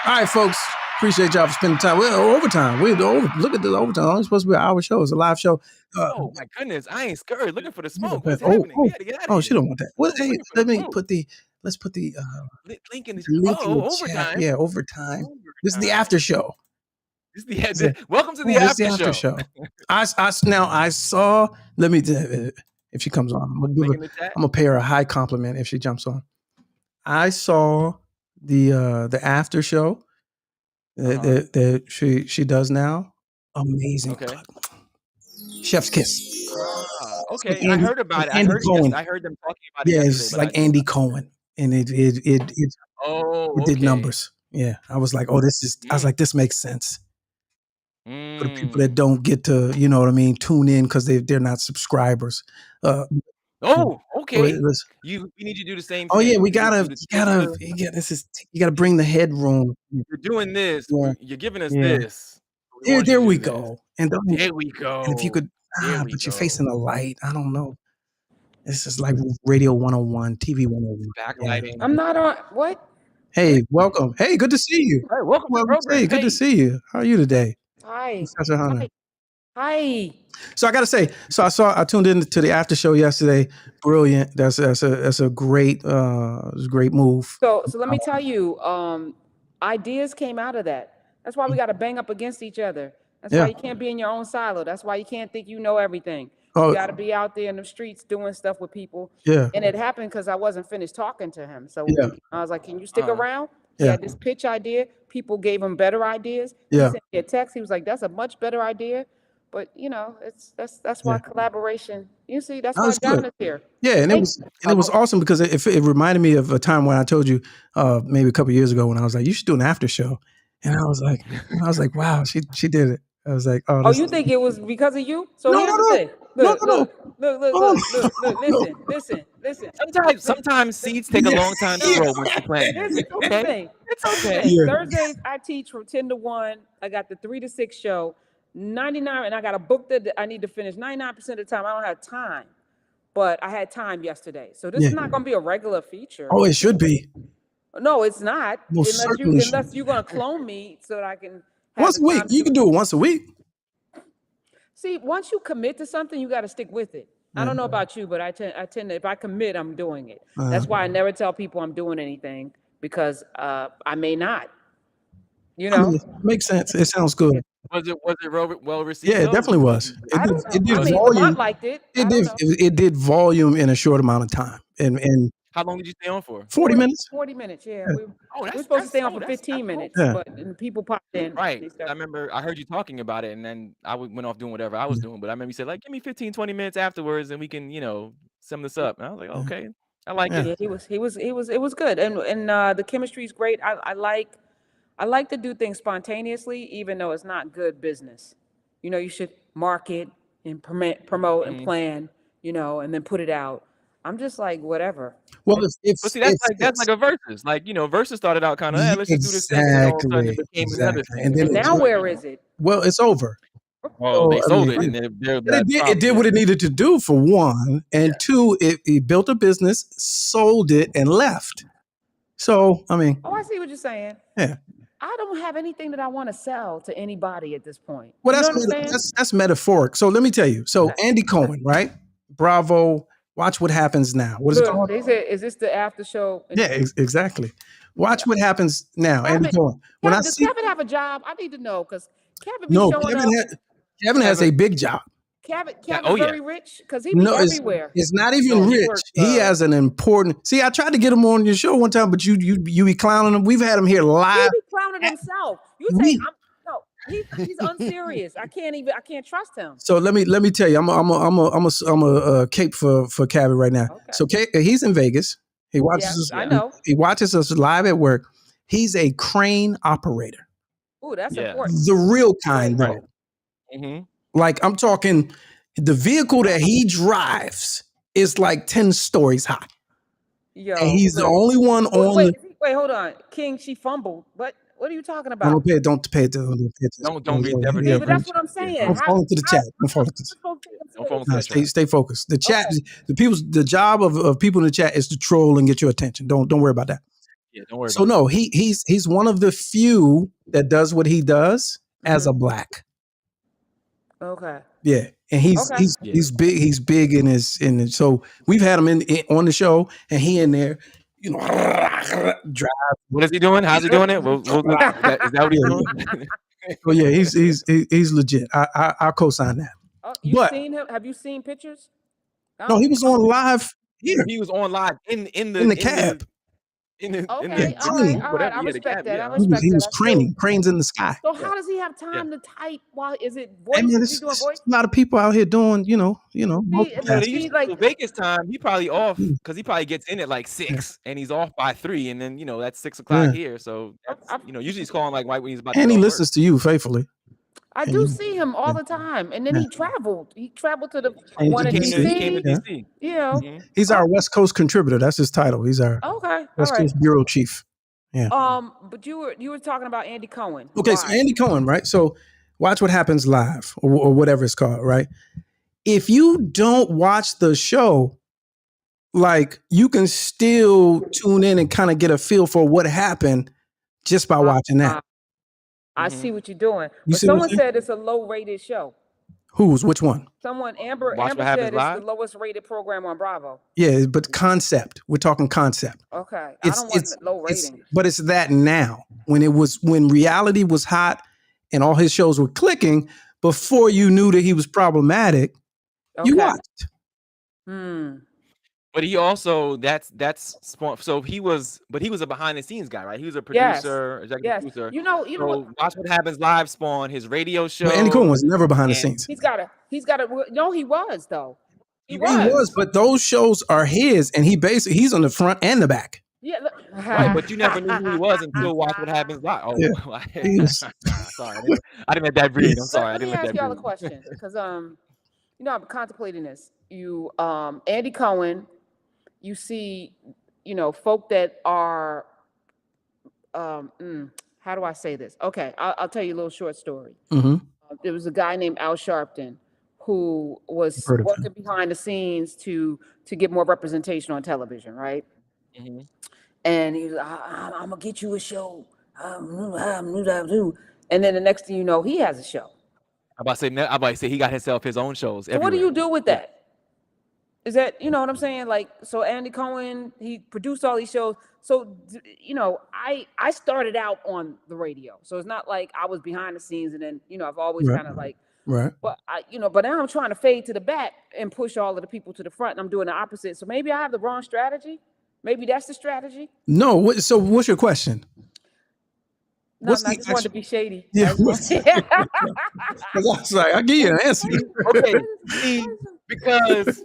All right, folks. Appreciate y'all for spending time. We're overtime. Look at this overtime. It's only supposed to be an hour show. It's a live show.
Oh my goodness, I ain't scared. Looking for the smoke. What's happening? We gotta get out of here.
She don't want that. Well, hey, let's put the
link in the
chat.
overtime.
Yeah, overtime. This is the after show.
Welcome to the after show.
I saw. Let me. If she comes on, I'm gonna pay her a high compliment if she jumps on. I saw the after show that she does now. Amazing.
Okay.
Chef's kiss.
Okay, I heard about it. I heard them talking about it.
Yeah, it's like Andy Cohen, and it did numbers. Yeah, I was like, this makes sense. For the people that don't get to, you know what I mean, tune in because they're not subscribers.
Okay. We need you to do the same thing.
Oh yeah, you gotta bring the headroom.
You're doing this.
Yeah.
You're giving us this.
There we go. And
there we go.
And if you could, but you're facing the light. I don't know. This is like Radio 101, TV 101.
Backlighting.
I'm not on what?
Hey, welcome. Hey, good to see you.
Hey, welcome to the program.
Hey, good to see you. How are you today?
Hi.
Hi. So I gotta say, I tuned in to the after show yesterday. Brilliant. That's a great great move.
So let me tell you, ideas came out of that. That's why we got to bang up against each other. That's why you can't be in your own silo. That's why you can't think you know everything. You got to be out there in the streets doing stuff with people.
Yeah.
And it happened because I wasn't finished talking to him. So I was like, can you stick around? He
Yeah.
had this pitch idea. People gave him better ideas.
Yeah.
He sent me a text. He was like, that's a much better idea. But you know, that's why collaboration. You see, that's why John is here.
Yeah, and it was awesome because it reminded me of a time when I told you maybe a couple of years ago when I was like, you should do an after show, and I was like, wow, she did it. I was like,
oh, you think it was because of you? So here's the thing. Look, listen.
Sometimes seeds take a long time to grow when you plant.
It's okay.
Yeah.
Thursdays I teach from 10 to 1. I got the 3 to 6 show. 99, and I got a book that I need to finish. 99% of the time I don't have time, but I had time yesterday. So this is not going to be a regular feature.
Oh, it should be.
No, it's not. Unless you're going to clone me so that I can.
Once a week, you can do it once a week.
See, once you commit to something, you got to stick with it. I don't know about you, but I tend to, if I commit, I'm doing it. That's why I never tell people I'm doing anything because I may not. You know,
I mean, makes sense. It sounds good.
Was it well received?
Yeah, it definitely was. It did volume.
Lamont liked it.
It did volume in a short amount of time. And
how long did you stay on for?
40 minutes.
40 minutes. Yeah. We're supposed to stay on for 15 minutes, but people popped in.
Right. I remember I heard you talking about it, and then I went off doing whatever I was doing. But I remember you said, like, give me 15, 20 minutes afterwards, and we can, sum this up. And I was like, okay, I like it.
Yeah, it was good, and the chemistry is great. I like to do things spontaneously, even though it's not good business. You should market and promote and plan, and then put it out. I'm just like, whatever.
Well,
that's like a versus. Like, versus started out kind of, let's just do this thing. And all of a sudden it became another thing.
And then
now where is it?
Well, it's over.
Oh, they
So, I
sold
mean,
it, and they're
it
that
did,
problem.
it did what it needed to do for one, and two, it built a business, sold it, and left. So, I mean,
Oh, I see what you're saying.
yeah.
I don't have anything that I want to sell to anybody at this point.
Well,
You know
that's
what I'm saying?
that's metaphoric. So let me tell you. So Andy Cohen, right? Bravo. Watch what happens now. What is it
Look,
called?
they said, is this the after show?
Yeah, exactly. Watch what happens now. Andy Cohen. When
Does Kevin have a job? I need to know because Kevin be
no,
showing up.
Kevin has a big job.
Kevin's
oh, yeah.
very rich because he be
No,
everywhere.
it's not even
No, he
rich.
works,
He has an important. See, I tried to get him on your show one time, but you be clowning him. We've had him here
He
live.
be clowning himself. You say he's unserious. I can't trust him.
So let me tell you, I'm a cape for Kevin right now.
Okay.
So he's in Vegas. He watches
Yes,
us.
I know.
He watches us live at work. He's a crane operator,
Ooh, that's important.
the real kind, though.
Mm-hmm.
Like I'm talking, the vehicle that he drives is like 10 stories high,
Yo,
and he's the only one on.
Wait, hold on, King. She fumbled. What are you talking about?
Don't pay attention.
Don't be never.
Yeah, but that's what I'm saying.
Don't fall into the chat. Don't fall into the chat. Stay focused. The chat, the job of people in the chat is to troll and get your attention. Don't worry about that.
Yeah, don't worry.
So no, he's one of the few that does what he does as a black.
Okay.
Yeah, and he's big. He's big in his. So we've had him on the show, and he in there, drive.
What is he doing? How's he doing it? Is that what he's doing?
Oh yeah, he's legit. I'll co-sign that.
You've seen him? Have you seen pictures?
No, he was on live here.
He was on live in
the cab.
Okay, all right. I respect that.
He was cranes in the sky.
So how does he have time to type while is it voice?
I mean,
Is he doing voice?
a lot of people out here doing,
Vegas time, he probably off because he probably gets in at like 6 and he's off by 3, and then that's 6 o'clock here. So that's, usually he's calling like right when he's about.
And
to
he
go
listens to you faithfully.
I do see him all the time, and then he traveled. He traveled to the
And
one in
he
DC.
came to DC.
Yeah.
He's our West Coast contributor. That's his title. He's our
Okay.
West Coast bureau chief. Yeah.
But you were talking about Andy Cohen.
Okay, so Andy Cohen, right? So watch what happens live or whatever it's called, right? If you don't watch the show, like you can still tune in and kind of get a feel for what happened just by watching that.
I see what you're doing.
You
But
see what I'm
someone
saying?
said it's a low-rated show.
Which one?
Amber
Watch What
said
Happens
it's
Live?
the lowest rated program on Bravo.
Yeah, but concept. We're talking concept.
Okay. I don't want low rating.
But it's that now. When reality was hot and all his shows were clicking, before you knew that he was problematic, you watched.
But he also so he was a behind the scenes guy, right? He was a producer, executive producer.
You know what?
Watch What Happens Live spawned his radio show.
But Andy Cohen was never behind the scenes.
He's got a no, he was though.
He was, but those shows are his, and he's on the front and the back.
Yeah,
right, but you never knew who he was until Watch What Happens Live. Oh,
Yeah.
sorry, I didn't let that breathe. I'm sorry, I didn't
Let
let
me
that
ask y'all a
breathe.
question because I'm contemplating this. You Andy Cohen, you see, folk that are how do I say this? Okay, I'll tell you a little short story. There was a guy named Al Sharpton who was
Heard of
working behind the scenes to get more representation on television, right? And he was, I'm gonna get you a show. And then the next thing you know, he has a show.
I'm about to say he got himself his own shows.
So what do you do with that? Is that, you know what I'm saying? Like, so Andy Cohen, he produced all these shows. So, I started out on the radio. So it's not like I was behind the scenes and then, I've always kind of like,
Right.
but but now I'm trying to fade to the back and push all of the people to the front. And I'm doing the opposite. So maybe I have the wrong strategy. Maybe that's the strategy.
No. So what's your question?
No, I just wanted to be shady.
Yeah. Because I was like, I'll give you an answer.
Okay, see, because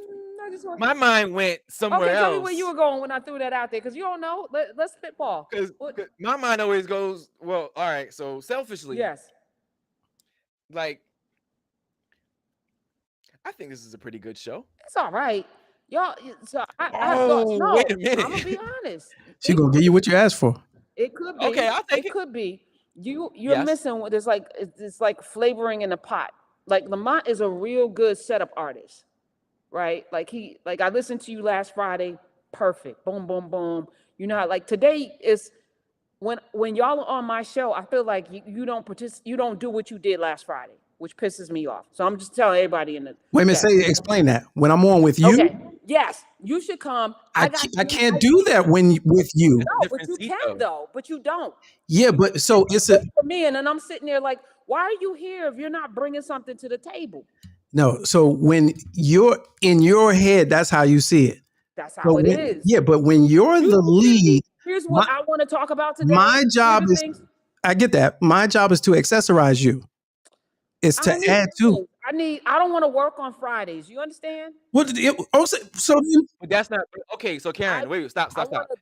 my mind went somewhere
Tell me
else.
where you were going when I threw that out there, because you don't know. Let's spitball.
Because my mind always goes, well, all right, so selfishly,
Yes.
like, I think this is a pretty good show.
It's all right. Y'all, so I have thoughts. No,
wait a minute.
I'm gonna be honest.
She gonna give you what you asked for.
It could be.
Okay, I'll take it.
It could be. You're
Yes.
missing what there's like. It's like flavoring in a pot. like Lamont is a real good setup artist, right? Like I listened to you last Friday, perfect, boom, boom, boom. You know how like today is when y'all are on my show, I feel like you don't participate, you don't do what you did last Friday, which pisses me off. So I'm just telling everybody in the
Wait a minute, explain that. When I'm on with you,
okay, yes, you should come.
I can't do that with you.
No, but you can though, but you don't.
Yeah, but so it's a
for me, and then I'm sitting there like, why are you here if you're not bringing something to the table?
no. So when you're in your head, that's how you see it.
That's how it is.
Yeah, but when you're the lead,
here's what I want to talk about today.
My job is, I get that. My job is to accessorize you. It's to add to.
I don't want to work on Fridays. You understand?
What? So
but that's not okay. So Karen, wait, stop.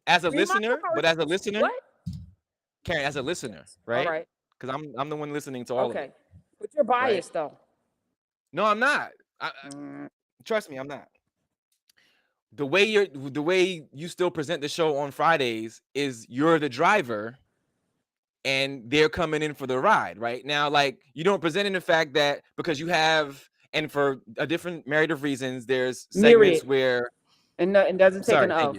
As a listener, Karen, as a listener, right?
All right.
Because I'm the one listening to all of it.
Okay, but you're biased though.
No, I'm not. Trust me, I'm not. The way you still present the show on Fridays is you're the driver and they're coming in for the ride right now. Like you don't present in the fact that because you have, and for a different myriad of reasons, there's segments where
and doesn't take an oath.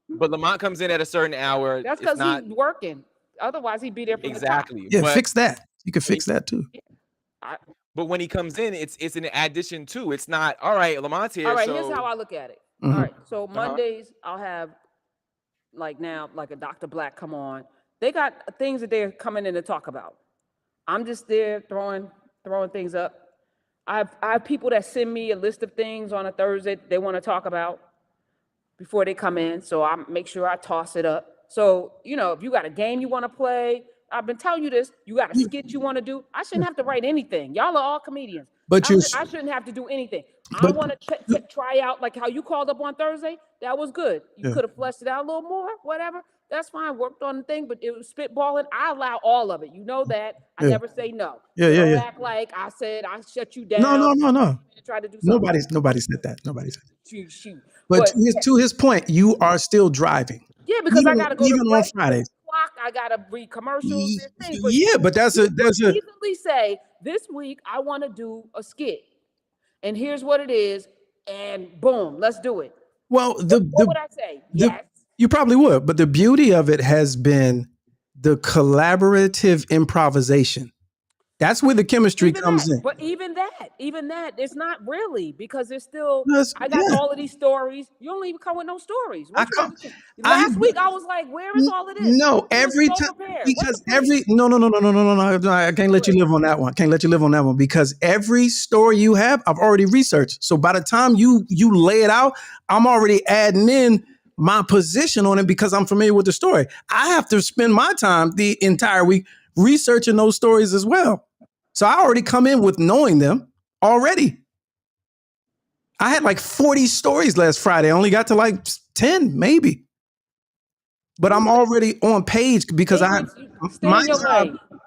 But Lamont comes in at a certain hour.
That's because he's working. Otherwise, he'd be there from
exactly.
The top.
Yeah, fix that. You can fix that too.
But when he comes in, it's an addition too. It's not all right. Lamont's here.
All right,
so...
here's how I look at it.
Mm-hmm.
All right, so Mondays I'll have like a Dr. Black come on. They got things that they're coming in to talk about. I'm just there throwing things up. I have people that send me a list of things on a Thursday they want to talk about before they come in. So I make sure I toss it up. So, if you got a game you want to play, I've been telling you this, you got a skit you want to do, I shouldn't have to write anything. Y'all are all comedians.
But
I shouldn't have to do anything. I want to try out like how you called up on Thursday. That was good. You could have fleshed it out a little more, whatever. That's fine. Worked on the thing, but it was spitballing. I allow all of it. You know that. I never say no. Don't act like I said I shut you down.
No.
Try to do something.
Nobody said that. Nobody said that.
Shoot.
But to his point, you are still driving.
Yeah, because I got to go
even
to
on Fridays.
I got to read commercials. Things,
but there's a
easily say this week I want to do a skit, and here's what it is, and boom, let's do it.
Well,
what would I say? Yes.
You probably would, but the beauty of it has been the collaborative improvisation. That's where the chemistry comes in.
But even that, it's not really because there's still. I got all of these stories. You don't even come with no stories. Last week I was like, "Where is all of this?"
No, every time because no. I can't let you live on that one. Can't let you live on that one because every story you have, I've already researched. So by the time you lay it out, I'm already adding in my position on it because I'm familiar with the story. I have to spend my time the entire week researching those stories as well. So I already come in with knowing them already. I had like 40 stories last Friday. I only got to like 10, maybe. But I'm already on page because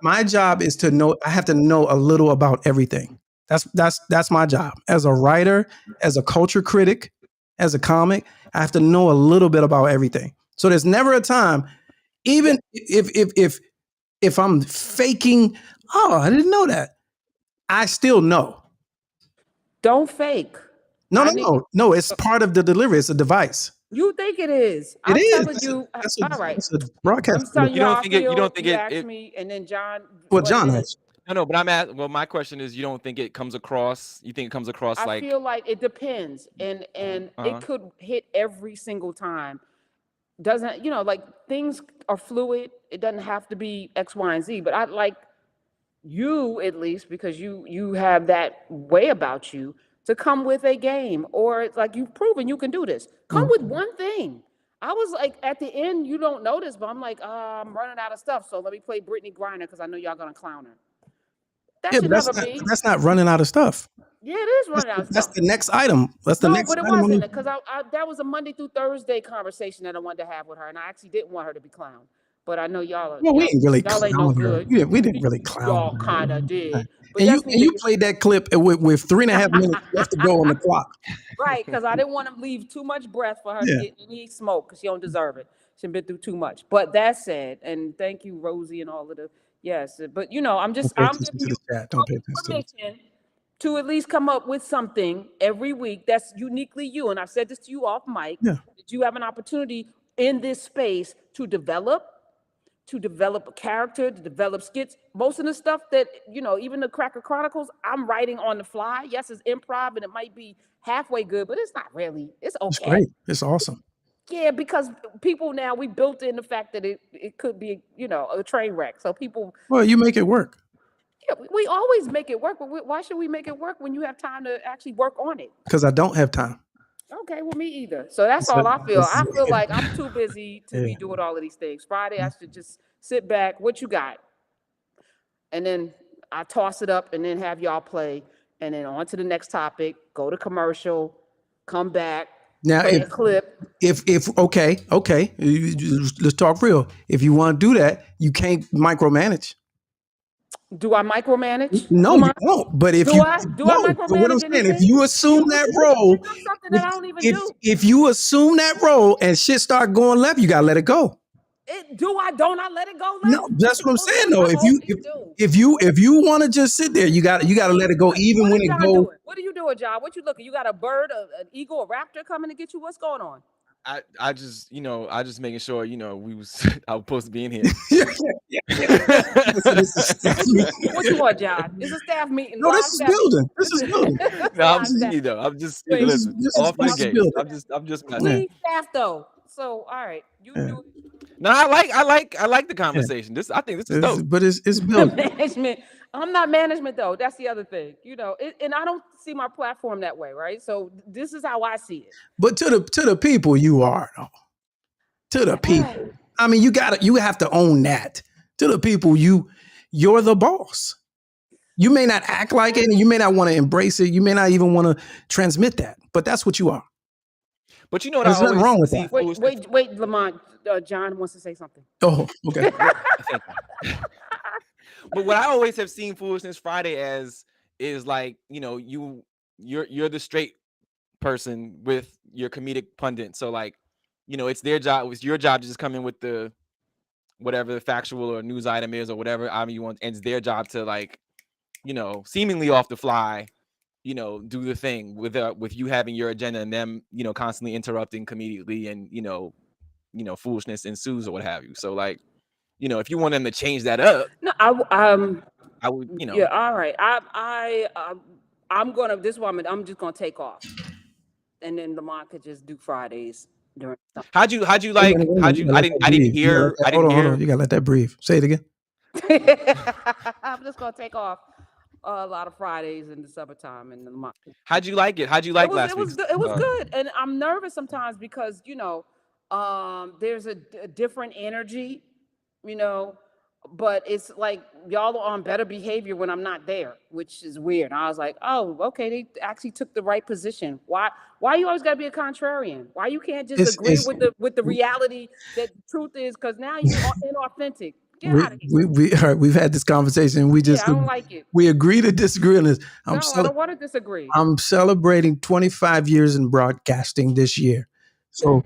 my job is to know, I have to know a little about everything. That's my job. As a writer, as a culture critic, as a comic, I have to know a little bit about everything. So there's never a time, even if I'm faking, I didn't know that. I still know.
Don't fake.
No. It's part of the delivery. It's a device.
You think it is?
I'm
telling you. All right.
It's a broadcast.
I'm telling you how I feel.
You don't think
you
it?
Asked me, and then John.
Well, John has.
No, but my question is, you don't think it comes across? You think it comes across
I feel like it depends, and it could hit every single time. Doesn't like things are fluid. It doesn't have to be X, Y, and Z. But I like you at least because you have that way about you to come with a game, or it's like you've proven you can do this. Come with one thing. I was like at the end, you don't notice, but I'm like, I'm running out of stuff, so let me play Brittney Griner because I know y'all gonna clown her.
That's not running out of stuff.
Yeah, it is running out of stuff.
That's the next item. That's the next item.
No, but it wasn't because that was a Monday through Thursday conversation that I wanted to have with her, and I actually didn't want her to be clowned. But I know y'all are.
Well, we didn't really
y'all ain't no good.
We didn't really clown.
Y'all kind of did.
And you played that clip with 3.5 minutes left to go on the clock.
Right, because I didn't want to leave too much breath for her to get any smoke because she don't deserve it. She's been through too much. But that said, and thank you, Rosie, and all of the yes. But you know, I'm
Don't pay attention
giving
to
you
the chat. Don't pay attention to the
permission to at least come up with something every week that's uniquely you. And I've said this to you off mic.
Yeah.
That you have an opportunity in this space to develop a character, to develop skits. Most of the stuff that, you know, even the Cracker Chronicles, I'm writing on the fly. Yes, it's improv and it might be halfway good, but it's not really. It's okay.
It's great. It's awesome.
Yeah, because people now, we built in the fact that it could be, you know, a train wreck. So people.
Well, you make it work.
Yeah, we always make it work, but why should we make it work when you have time to actually work on it?
Because I don't have time.
Okay, well, me either. So that's all I feel. I feel like I'm too busy to be doing all of these things. Friday, I should just sit back. What you got? And then I toss it up and then have y'all play. And then on to the next topic, go to commercial, come back,
Now,
play a clip.
If okay, let's talk real. If you want to do that, you can't micromanage.
Do I micromanage?
No, you don't. But if
do
you
I
no,
micromanage
but what I'm saying, if
anything?
you assume that role,
something that I don't even do.
if you assume that role and shit start going left, you gotta let it go.
Don't I let it go left?
No, that's what I'm saying though. If you want to just sit there, you gotta let it go even when it goes.
What are you doing, John? What you looking? You got a bird, an eagle, a raptor coming to get you? What's going on?
I just, you know, I just making sure, you know, I was supposed to be in here.
What you want, John? It's a staff meeting.
No, this is building. This is building.
No, I'm just, you know, I'm just listen, off my game. I'm just messing.
Staff though. So all right, you do.
No, I like the conversation. I think this is dope.
But it's building.
Management. I'm not management though. That's the other thing, you know. And I don't see my platform that way, right? So this is how I see it.
But to the people, you are though. To the people, I mean, you have to own that. To the people, you're the boss. You may not act like it, and you may not want to embrace it. You may not even want to transmit that, but that's what you are.
But you know what?
There's nothing wrong with that.
Wait, Lamont. John wants to say something.
Oh, okay.
But what I always have seen Foolishness Friday as is like, you know, you're the straight person with your comedic pundit. So like, you know, it's their job. It's your job to just come in with the whatever the factual or news item is or whatever item you want, and it's their job to like, you know, seemingly off the fly, you know, do the thing with you having your agenda and them, you know, constantly interrupting comedically, and you know, foolishness ensues or what have you. So like, you know, if you want them to change that up,
no,
I would, you know.
Yeah, all right. I'm gonna. This is what I'm just gonna take off, and then Lamont could just do Fridays during.
How'd you like? I didn't hear.
Hold on. You gotta let that breathe. Say it again.
I'm just gonna take off a lot of Fridays in the summertime and Lamont.
How'd you like it? How'd you like last week?
It was good, and I'm nervous sometimes because you know, there's a different energy, you know. But it's like y'all are on better behavior when I'm not there, which is weird. And I was like, oh, okay, they actually took the right position. Why you always gotta be a contrarian? Why you can't just agree with the reality that the truth is? Because now you're inauthentic. Get out of here.
We've had this conversation. We just
I don't like it.
We agree to disagree on this.
I don't want to disagree.
I'm celebrating 25 years in broadcasting this year. So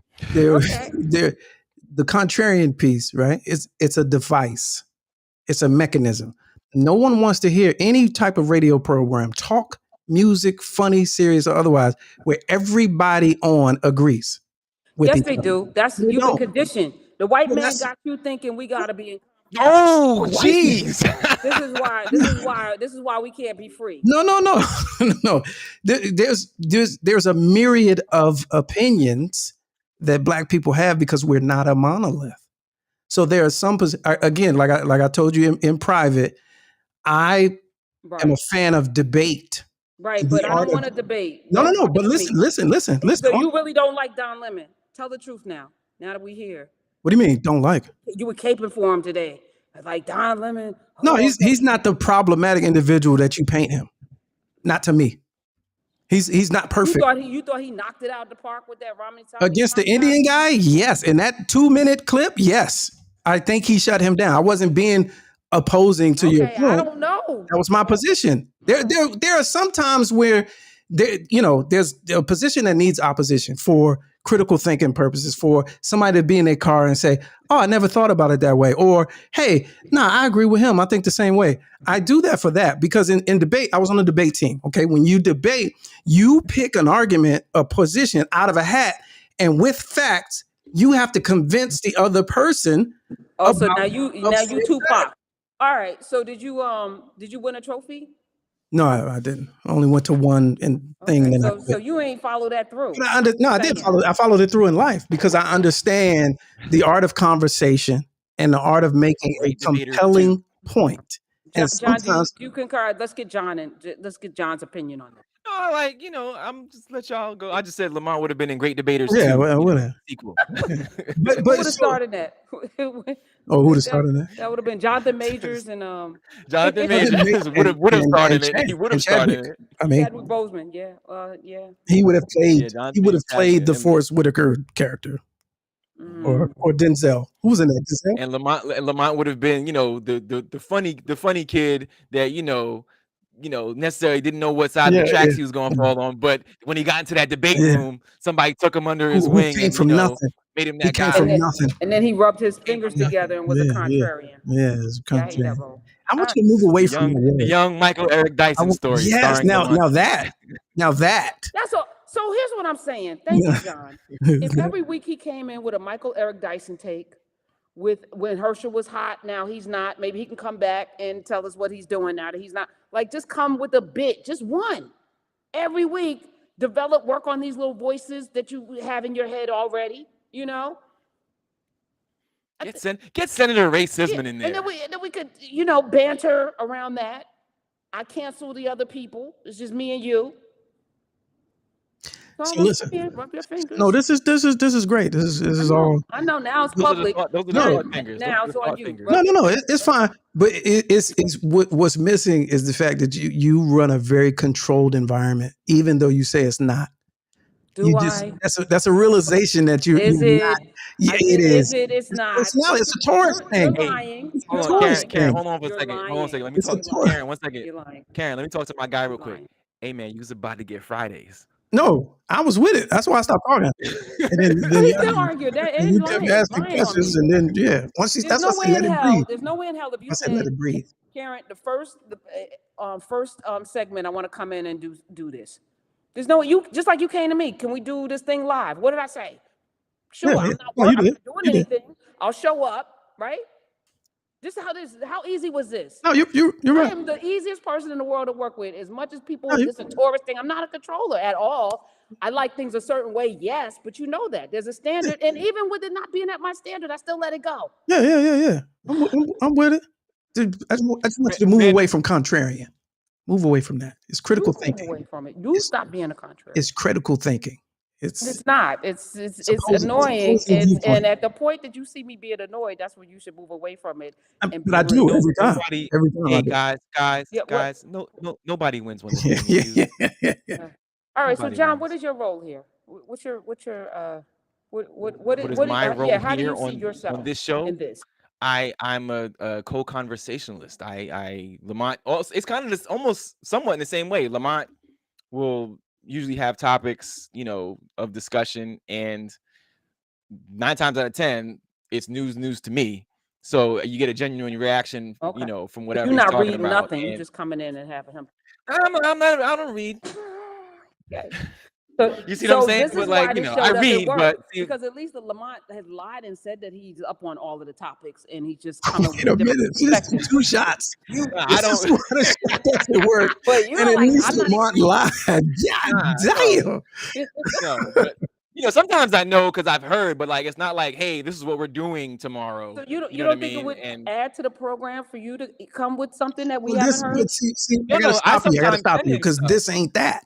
the contrarian piece, right? It's a device. It's a mechanism. No one wants to hear any type of radio program, talk, music, funny, serious, or otherwise, where everybody on agrees.
Yes, they do. That's you've been conditioned. The white man got you thinking we gotta be.
Oh, jeez.
This is why we can't be free.
No. There's a myriad of opinions that Black people have because we're not a monolith. So there are some, again, like I told you in private, I am a fan of debate.
Right, but I don't want to debate.
No. But listen.
So you really don't like Don Lemon. Tell the truth now. Now that we're here.
What do you mean, don't like?
You were caping for him today. Like Don Lemon.
No, he's not the problematic individual that you paint him. Not to me. He's not perfect.
You thought he knocked it out of the park with that Romney
against the Indian guy? Yes. In that 2-minute clip, yes. I think he shut him down. I wasn't being opposing to your point.
I don't know.
That was my position. There are some times where there's a position that needs opposition for critical thinking purposes, for somebody to be in their car and say, oh, I never thought about it that way. Or, hey, I agree with him. I think the same way. I do that for that because in debate, I was on the debate team. Okay. When you debate, you pick an argument, a position out of a hat, and with facts, you have to convince the other person.
Oh, so now you Tupac. All right. So did you win a trophy?
No, I didn't. I only went to one thing.
Okay, so you ain't follow that through.
I did follow. I followed it through in life because I understand the art of conversation and the art of making a compelling point.
And John, do you concur? Let's get John's opinion on that.
No, like, I'm just let y'all go. I just said Lamont would have been in Great Debaters
Yeah,
too.
well,
Sequel.
but
who would have started that?
Who would have started that?
That would have been Jonathan Majors and
Jonathan Majors would have started it. He would have started it.
I mean,
Chadwick Boseman, yeah.
He would have played. He would have played the Forrest Whitaker character, or Denzel. Who was in that? Denzel?
And Lamont would have been, the funny kid that necessarily didn't know what side of the tracks he was going to fall on, but when he got into that debate room, somebody took him under his wing and made him that guy.
And then he rubbed his fingers together and was a contrarian.
Yeah, it's contrarian. I want you to move away from
the young Michael Eric Dyson story.
Yes, now that.
So here's what I'm saying. Thank you, John. If every week he came in with a Michael Eric Dyson take, with when Herschel was hot, now he's not. Maybe he can come back and tell us what he's doing now that he's not. Like, just come with a bit, just one. Every week, work on these little voices that you have in your head already,
Get Senator Ray Sisman in there.
And then we could, banter around that. I cancel the other people. It's just me and you.
So listen.
Rub your fingers.
No, this is great. This is all.
I know now it's public.
Those are the fingers.
Now it's on you.
No, it's fine. But it's what's missing is the fact that you run a very controlled environment, even though you say it's not. That's a realization that you.
Is it?
Not, yeah, it is.
It's not.
It's not. It's a tourist thing.
You're lying.
Karen, hold on for a second. Hold on a second. Let me talk to Karen. 1 second. Karen, let me talk to my guy real quick. Hey man, you was about to get Fridays.
No, I was with it. That's why I stopped talking. And then
he still argued that.
And you kept asking questions, and then once
There's no way in hell if you
said let it breathe.
Karen, the first segment, I want to come in and do this. There's no you just like you came to me. Can we do this thing live? What did I say? Sure, I'm not doing anything. I'll show up, right? How easy was this?
No, you're right.
I am the easiest person in the world to work with. As much as people, it's a tourist thing. I'm not a controller at all. I like things a certain way, yes, but you know that there's a standard, and even with it not being at my standard, I still let it go.
Yeah. I'm with it. I just want you to move away from contrarian. Move away from that. It's critical thinking.
Move away from it. You stop being a contrarian.
It's critical thinking.
It's not. It's annoying. And at the point that you see me being annoyed, that's when you should move away from it.
But I do every time.
Hey guys. No, nobody wins when the
yeah. All right. So John, what is your role here? What's your what is
my role
here? How do you see
on
yourself
on this show?
in this?
I'm a co-conversationalist. Lamont. It's kind of this almost somewhat in the same way. Lamont will usually have topics, of discussion, and 9 times out of 10, it's news to me. So you get a genuine reaction, from whatever
you're
he's
not
talking
reading
about.
nothing. You're just coming in and having him.
I don't read.
Okay.
You see what I'm saying? But I read, but
because at least Lamont has lied and said that he's up on all of the topics, and he's just coming with
a minute. Just 2 shots.
I don't.
That's the word.
But you're
and at
like,
least Lamont lied. God damn.
No, but, sometimes I know because I've heard, but it's not like, hey, this is what we're doing tomorrow.
So you don't think it would add to the program for you to come with something that we haven't heard?
I gotta stop you because this ain't that.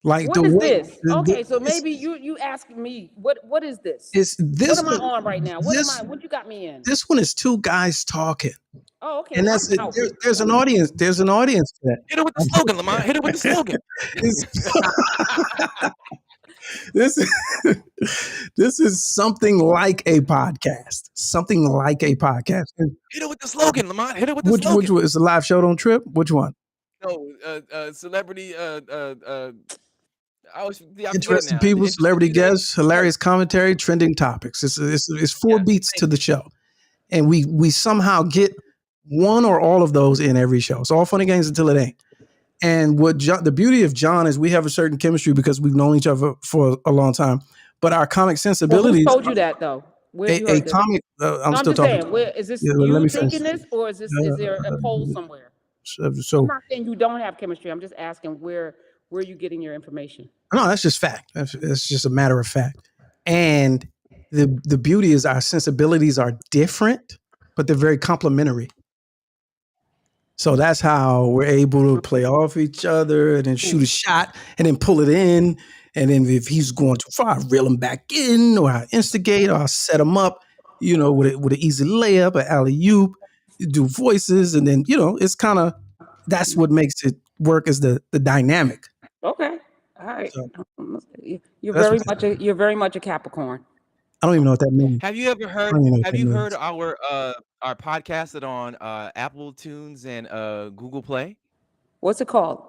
Like
what is this? Okay, so maybe you ask me what is this?
Is this
what am I on right now? What you got me in?
This one is 2 guys talking.
Oh, okay.
And that's it. There's an audience. There's an audience to that.
Hit it with the slogan, Lamont. Hit it with the slogan.
This is something like a podcast. Something like a podcast.
Hit it with the slogan, Lamont. Hit it with the slogan.
Which one is a live show on Trip? Which one?
No, celebrity. I forget it
Interesting
now.
people, celebrity guests, hilarious commentary, trending topics. It's 4 beats to the show, and we somehow get one or all of those in every show. It's all fun and games until it ain't. And the beauty of John is we have a certain chemistry because we've known each other for a long time. But our comic sensibilities.
Who told you that though? Where you
A
heard this?
comic. I'm still
just
talking.
saying, where is this?
Let
You
me finish.
thinking this, or is there a poll somewhere?
So
I'm not saying you don't have chemistry. I'm just asking where you getting your information.
no, that's just fact. That's just a matter of fact. And the beauty is our sensibilities are different, but they're very complementary. So that's how we're able to play off each other and then shoot a shot and then pull it in. And then if he's going too far, I reel him back in, or I instigate, or I set him up, with an easy layup, an alley-oop, do voices. And then, it's kind of, that's what makes it work, is the dynamic.
Okay. All right.
So,
you're
that's
very much a Capricorn.
I don't even know what that means.
Have you ever heard?
I don't even know what
Have
that
you
means.
heard our podcast that on Apple Tunes and Google Play?
What's it called?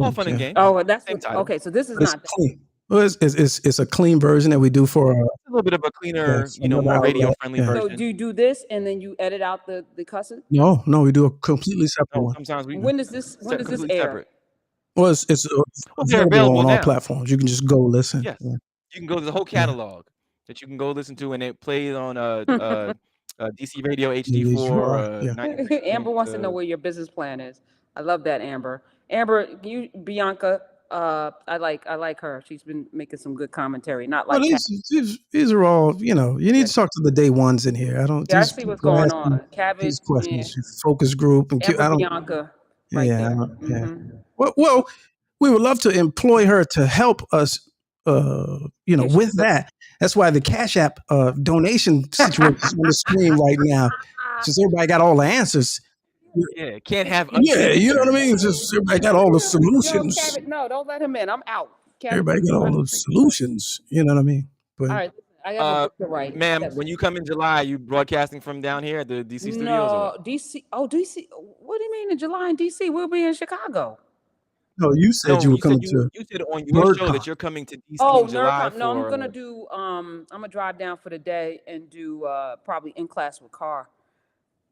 All Fun and
Games.
Oh, that's
Same title.
okay. So this is
It's
not that.
clean. Well, it's a clean version that we do for
A little bit of a cleaner, more radio friendly
yeah.
version.
So do you do this and then you edit out the cussing?
No, we do a completely separate one.
Sometimes we.
When does this
completely
air?
separate.
Well, it's
they're available
on all
now.
platforms. You can just go listen.
Yes,
Yeah.
you can go to the whole catalog that you can go listen to, and it plays on DC Radio HD4.
Yeah.
Amber wants to know where your business plan is. I love that, Amber. Amber, Bianca. I like her. She's been making some good commentary. Not like
Well, these are all, you need to talk to the day ones in here. I don't.
I
these
see what's
people
going
ask
on.
me
Cabbage,
these questions, focus group, and
Amber
I don't.
Bianca. Right
Yeah,
there.
I don't, yeah.
Mhm.
Well, we would love to employ her to help us. With that. That's why the Cash App donation situation is on the screen right now. Since everybody got all the answers.
Yeah, can't have.
Yeah, you know what I mean. Just everybody got all the solutions.
Yo, Cabbage, no, don't let him in. I'm out. Cabbage,
Everybody got all the solutions. You know what I mean? But
all right, I have a book to write.
Ma'am, when you come in July, you broadcasting from down here at the DC studios? Or
No,
what?
DC. Oh, DC. What do you mean in July in DC? We'll be in Chicago.
no, you said you were coming to.
You said on your show
NerdCon.
that you're coming to DC
Oh,
in July
NerdCon. No,
for.
I'm gonna do. I'm gonna drive down for the day and do probably In Class with Carr,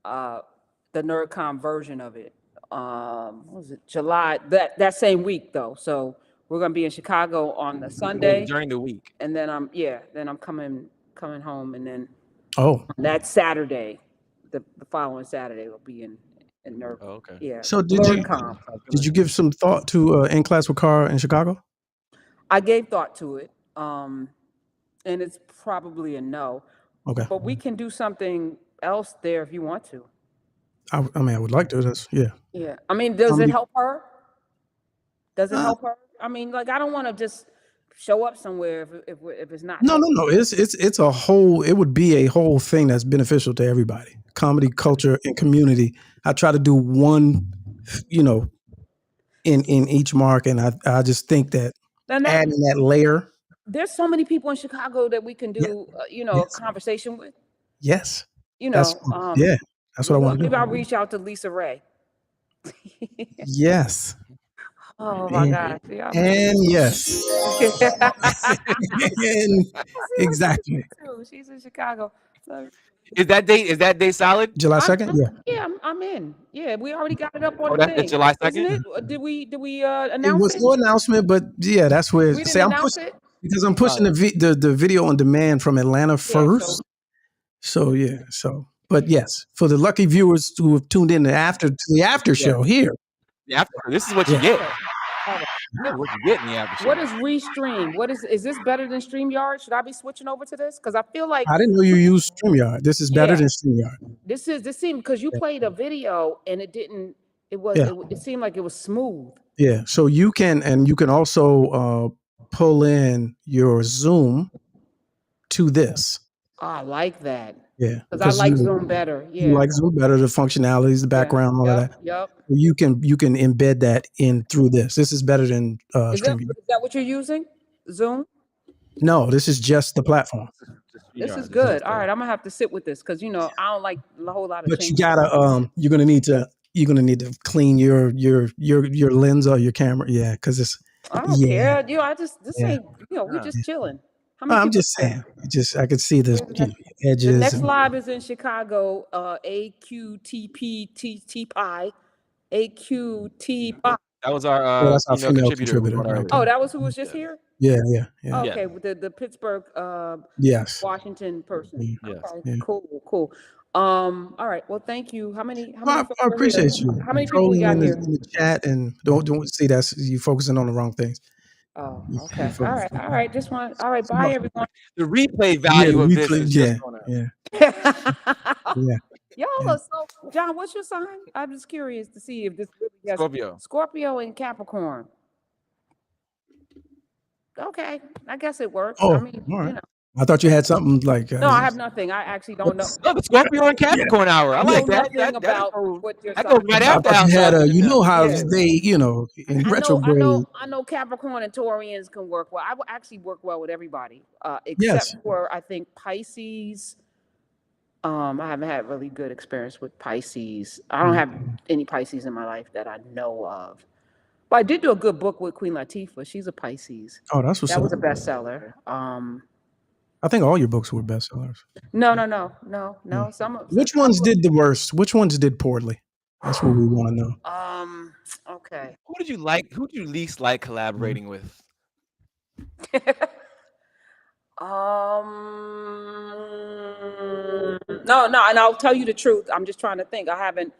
the NerdCon version of it. What was it? July that same week though. So we're gonna be in Chicago on the Sunday
during the week,
and then I'm coming home, and then that Saturday, the following Saturday will be in Nerd.
Oh, okay.
Yeah.
So did
NerdCon.
you give some thought to In Class with Carr in Chicago?
I gave thought to it, and it's probably a no.
Okay.
But we can do something else there if you want to.
I mean, I would like to. Yeah.
Yeah. I mean, does it help her? Does it help her? I mean, like, I don't want to just show up somewhere if it's not.
No. It's a whole. It would be a whole thing that's beneficial to everybody. Comedy, culture, and community. I try to do one, in each mark, and I just think that adding that layer.
There's so many people in Chicago that we can do, a conversation with.
Yes.
That's
what I want to do.
Maybe I'll reach out to Lisa Ray.
Yes.
Oh my gosh. Yeah.
And yes. And exactly.
She's in Chicago. So,
Is that date solid?
July 2nd? Yeah.
yeah, I'm in. Yeah, we already got it up on the
that's
thing.
July 2nd?
Isn't it? Did we
It
announce
was
it?
no announcement, but yeah, that's where.
We
See,
didn't
I'm
announce
pushing
it?
because I'm pushing the video on demand from Atlanta first. So yeah. But yes, for the lucky viewers who have tuned in to the after show here.
Yeah, this is what you get. What you get in the after show.
What is Restream? Is this better than StreamYard? Should I be switching over to this? Because I feel like
I didn't know you used StreamYard. This is better than StreamYard.
this seemed because you played a video and it didn't. It seemed like it was smooth.
Yeah. So you can also pull in your Zoom to this.
I like that.
Yeah.
Because I like Zoom better. Yeah.
You like Zoom better, the functionalities, the background, all of that.
Yep.
You can embed that in through this. This is better than StreamYard.
Is that what you're using? Zoom?
No, this is just the platform.
This is good. All right, I'm gonna have to sit with this because I don't like a whole lot of.
But
changes.
you gotta you're gonna need to clean your lens or your camera. Yeah, because
I don't care. You know, this ain't, you know, we just chilling. How many
I'm
people
just saying. I could see this edges.
The next live is in Chicago. AQTP Pi. AQT Pi.
That was our
that's our
female
female
contributor.
right
Oh, that was who was just here?
Yeah.
Okay, with the Pittsburgh,
Yes.
Washington person.
Yes.
Okay,
Yeah.
cool. All right. Well, thank you. How many?
I appreciate you.
How many people we got
in
here?
the chat, and don't see that's you focusing on the wrong things.
Oh, okay. All right. All right. Bye, everyone.
The replay value of this is just going up.
Yeah.
Y'all are so. John, what's your sign? I'm just curious to see if this really has Scorpio and Capricorn. Okay, I guess it works.
Oh,
I mean,
all right.
you know.
I thought you had something like.
No, I have nothing. I actually don't know.
Oh, the Scorpio and Capricorn hour. I like that.
Nothing about what your
that goes right after.
You had you know how they, you know, in retrograde.
I know Capricorn and Taurians can work well. I will actually work well with everybody, except for I think Pisces. I haven't had really good experience with Pisces. I don't have any Pisces in my life that I know of. But I did do a good book with Queen Latifah. She's a Pisces.
Oh, that's what's
that was a bestseller.
I think all your books were bestsellers.
No.
Which ones did the worst? Which ones did poorly? That's what we want to know.
Okay.
Who did you like? Who did you least like collaborating with?
No, and I'll tell you the truth. I'm just trying to think. I haven't.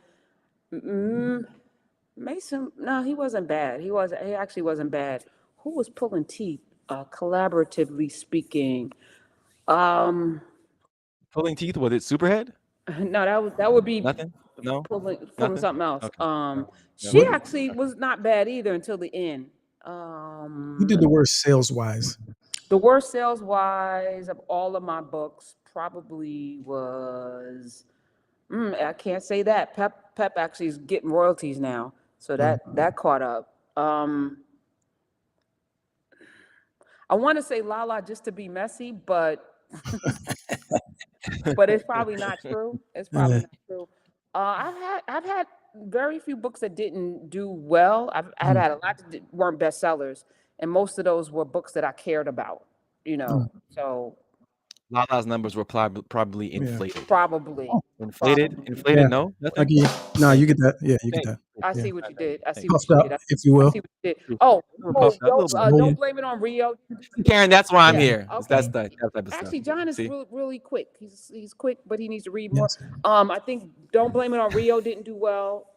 Mason, no, he wasn't bad. He actually wasn't bad. Who was pulling teeth? Collaboratively speaking.
Pulling teeth? Was it Superhead?
No, that would be
nothing. No,
pulling
nothing?
something else.
Okay.
She actually was not bad either until the end.
Who did the worst sales wise?
The worst sales wise of all of my books probably was. I can't say that. Pep actually is getting royalties now, so that caught up. I want to say Lala just to be messy, but it's probably not true. It's probably not true. I've had very few books that didn't do well. I've had a lot that weren't bestsellers, and most of those were books that I cared about. You know, so.
Lala's numbers were probably inflated.
Probably.
Inflated?
Yeah.
No? Nothing?
No, you get that. Yeah, you get that.
I see what you did.
Puffed up, if you will.
I see what you did. Don't blame it on Rio.
Karen, that's why I'm here.
Okay.
That's that type of stuff.
Actually, John is really quick. He's quick, but he needs to read more. I think Don't Blame It on Rio didn't do well.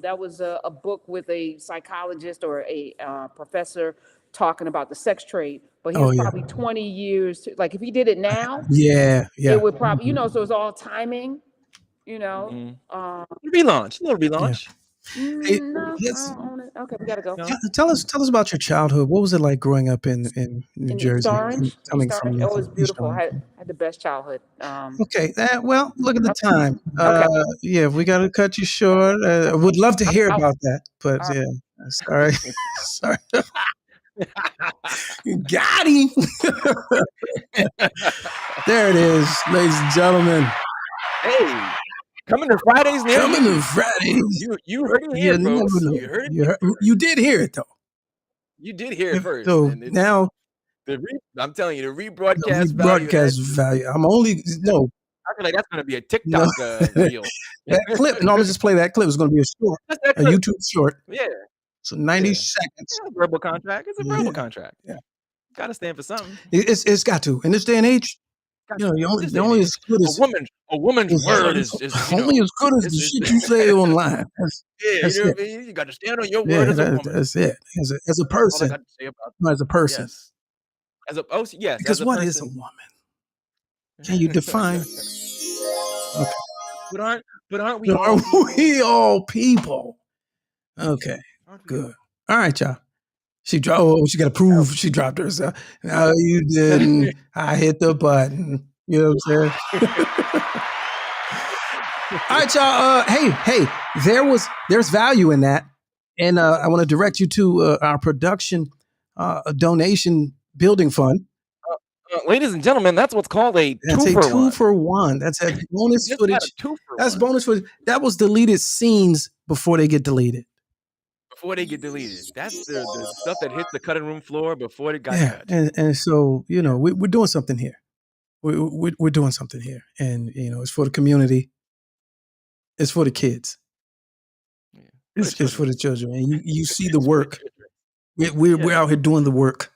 That was a book with a psychologist or a professor talking about the sex trade, but he's probably 20 years. Like if he did it now, it would probably, so it's all timing,
Relaunch, a little relaunch.
Hey,
No, I don't own it. Okay, we gotta go.
tell us about your childhood. What was it like growing up in New Jersey? Coming from
it was beautiful. I had the best childhood.
Okay, well, look at the time. Yeah, we got to cut you short. Would love to hear about that, but sorry. Got him. There it is, ladies and gentlemen.
Hey, coming to Fridays near
Coming to Fridays.
You heard it here, folks. You heard it.
You did hear it though.
You did hear it first.
So now,
I'm telling you, the rebroadcast
value. I'm only no.
I feel like that's going to be a TikTok reel.
That clip. No, let's just play that clip. It's going to be a short, a YouTube short.
Yeah.
So 90 seconds.
It's a verbal contract. It's a verbal contract.
Yeah.
Got to stand for something.
It's got to. In this day and age, you're only as good as
a woman's word is
only as good as the shit you say online.
That's what I mean? You got to stand on your word as a woman.
That's it. As a person.
That's all I got to say about
as a person.
Yes.
Because what is a woman? Can you define? Okay.
But aren't we
all people? Okay. Good. All right, y'all. She dropped. Oh, she got to prove she dropped herself. No, you didn't. I hit the button. You know what I'm saying? All right, y'all. Hey. There's value in that, and I want to direct you to our production donation building fund.
Ladies and gentlemen, that's what's called a
That's a two for one. That's a bonus footage. That's bonus footage. That was deleted scenes before they get deleted.
before they get deleted. That's the stuff that hits the cutting room floor before it got
Yeah,
cut.
and so we're doing something here. We're doing something here, and it's for the community. It's for the kids. It's for the children, and you see the work. We're out here doing the work.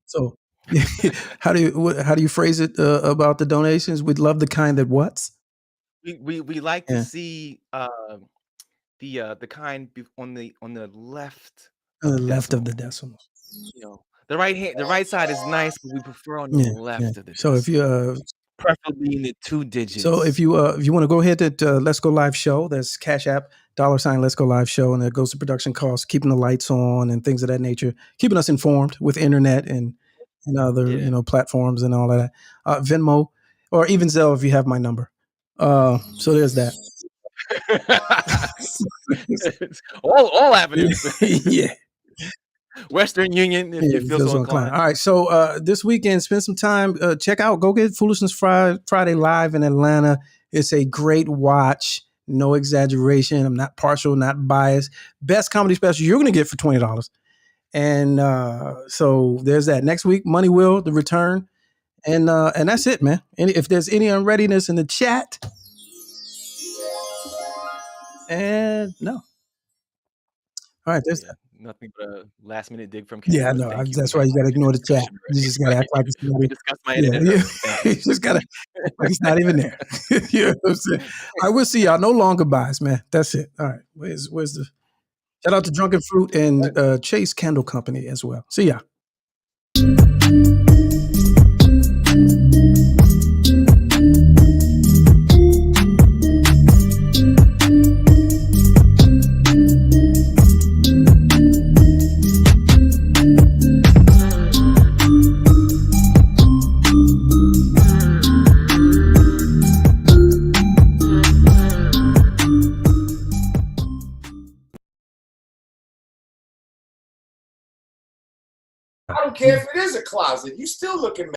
So, how do you phrase it about the donations? We'd love the kind that what's.
We like to
Yeah.
see the kind on the left
On
of
the
the
left of the
decimal.
decimal.
The right side is nice, but we prefer on the left of the
So if you
preferably in the 2 digits.
So if you want to go ahead to Let's Go Live Show, there's Cash App, $ Let's Go Live Show, and that goes to production costs, keeping the lights on and things of that nature, keeping us informed with internet and other platforms and all of that. Venmo or even Zelle if you have my number. So there's that.
all avenues.
Yeah.
Western Union if you feel so inclined.
All right, so this weekend, spend some time. Go get Foolishness Friday live in Atlanta. It's a great watch. No exaggeration. I'm not partial, not biased. Best comedy special you're going to get for $20. And so there's that. Next week, Money Will, the return. And that's it, man. And if there's any unreadiness in the chat, and no. All right, there's that.
Nothing but a last minute dig from
Yeah, I
Cameron.
know. That's why you got to ignore the chat. You just got to act like it's not.
We discussed my internet.
You just got to act like it's not even there. You know what I'm saying? I will see y'all. No longer buys, man. That's it. All right. Where's the shout out to Drunken Fruit and Chase Candle Company as well. See ya.
I don't care if it is a closet. You still looking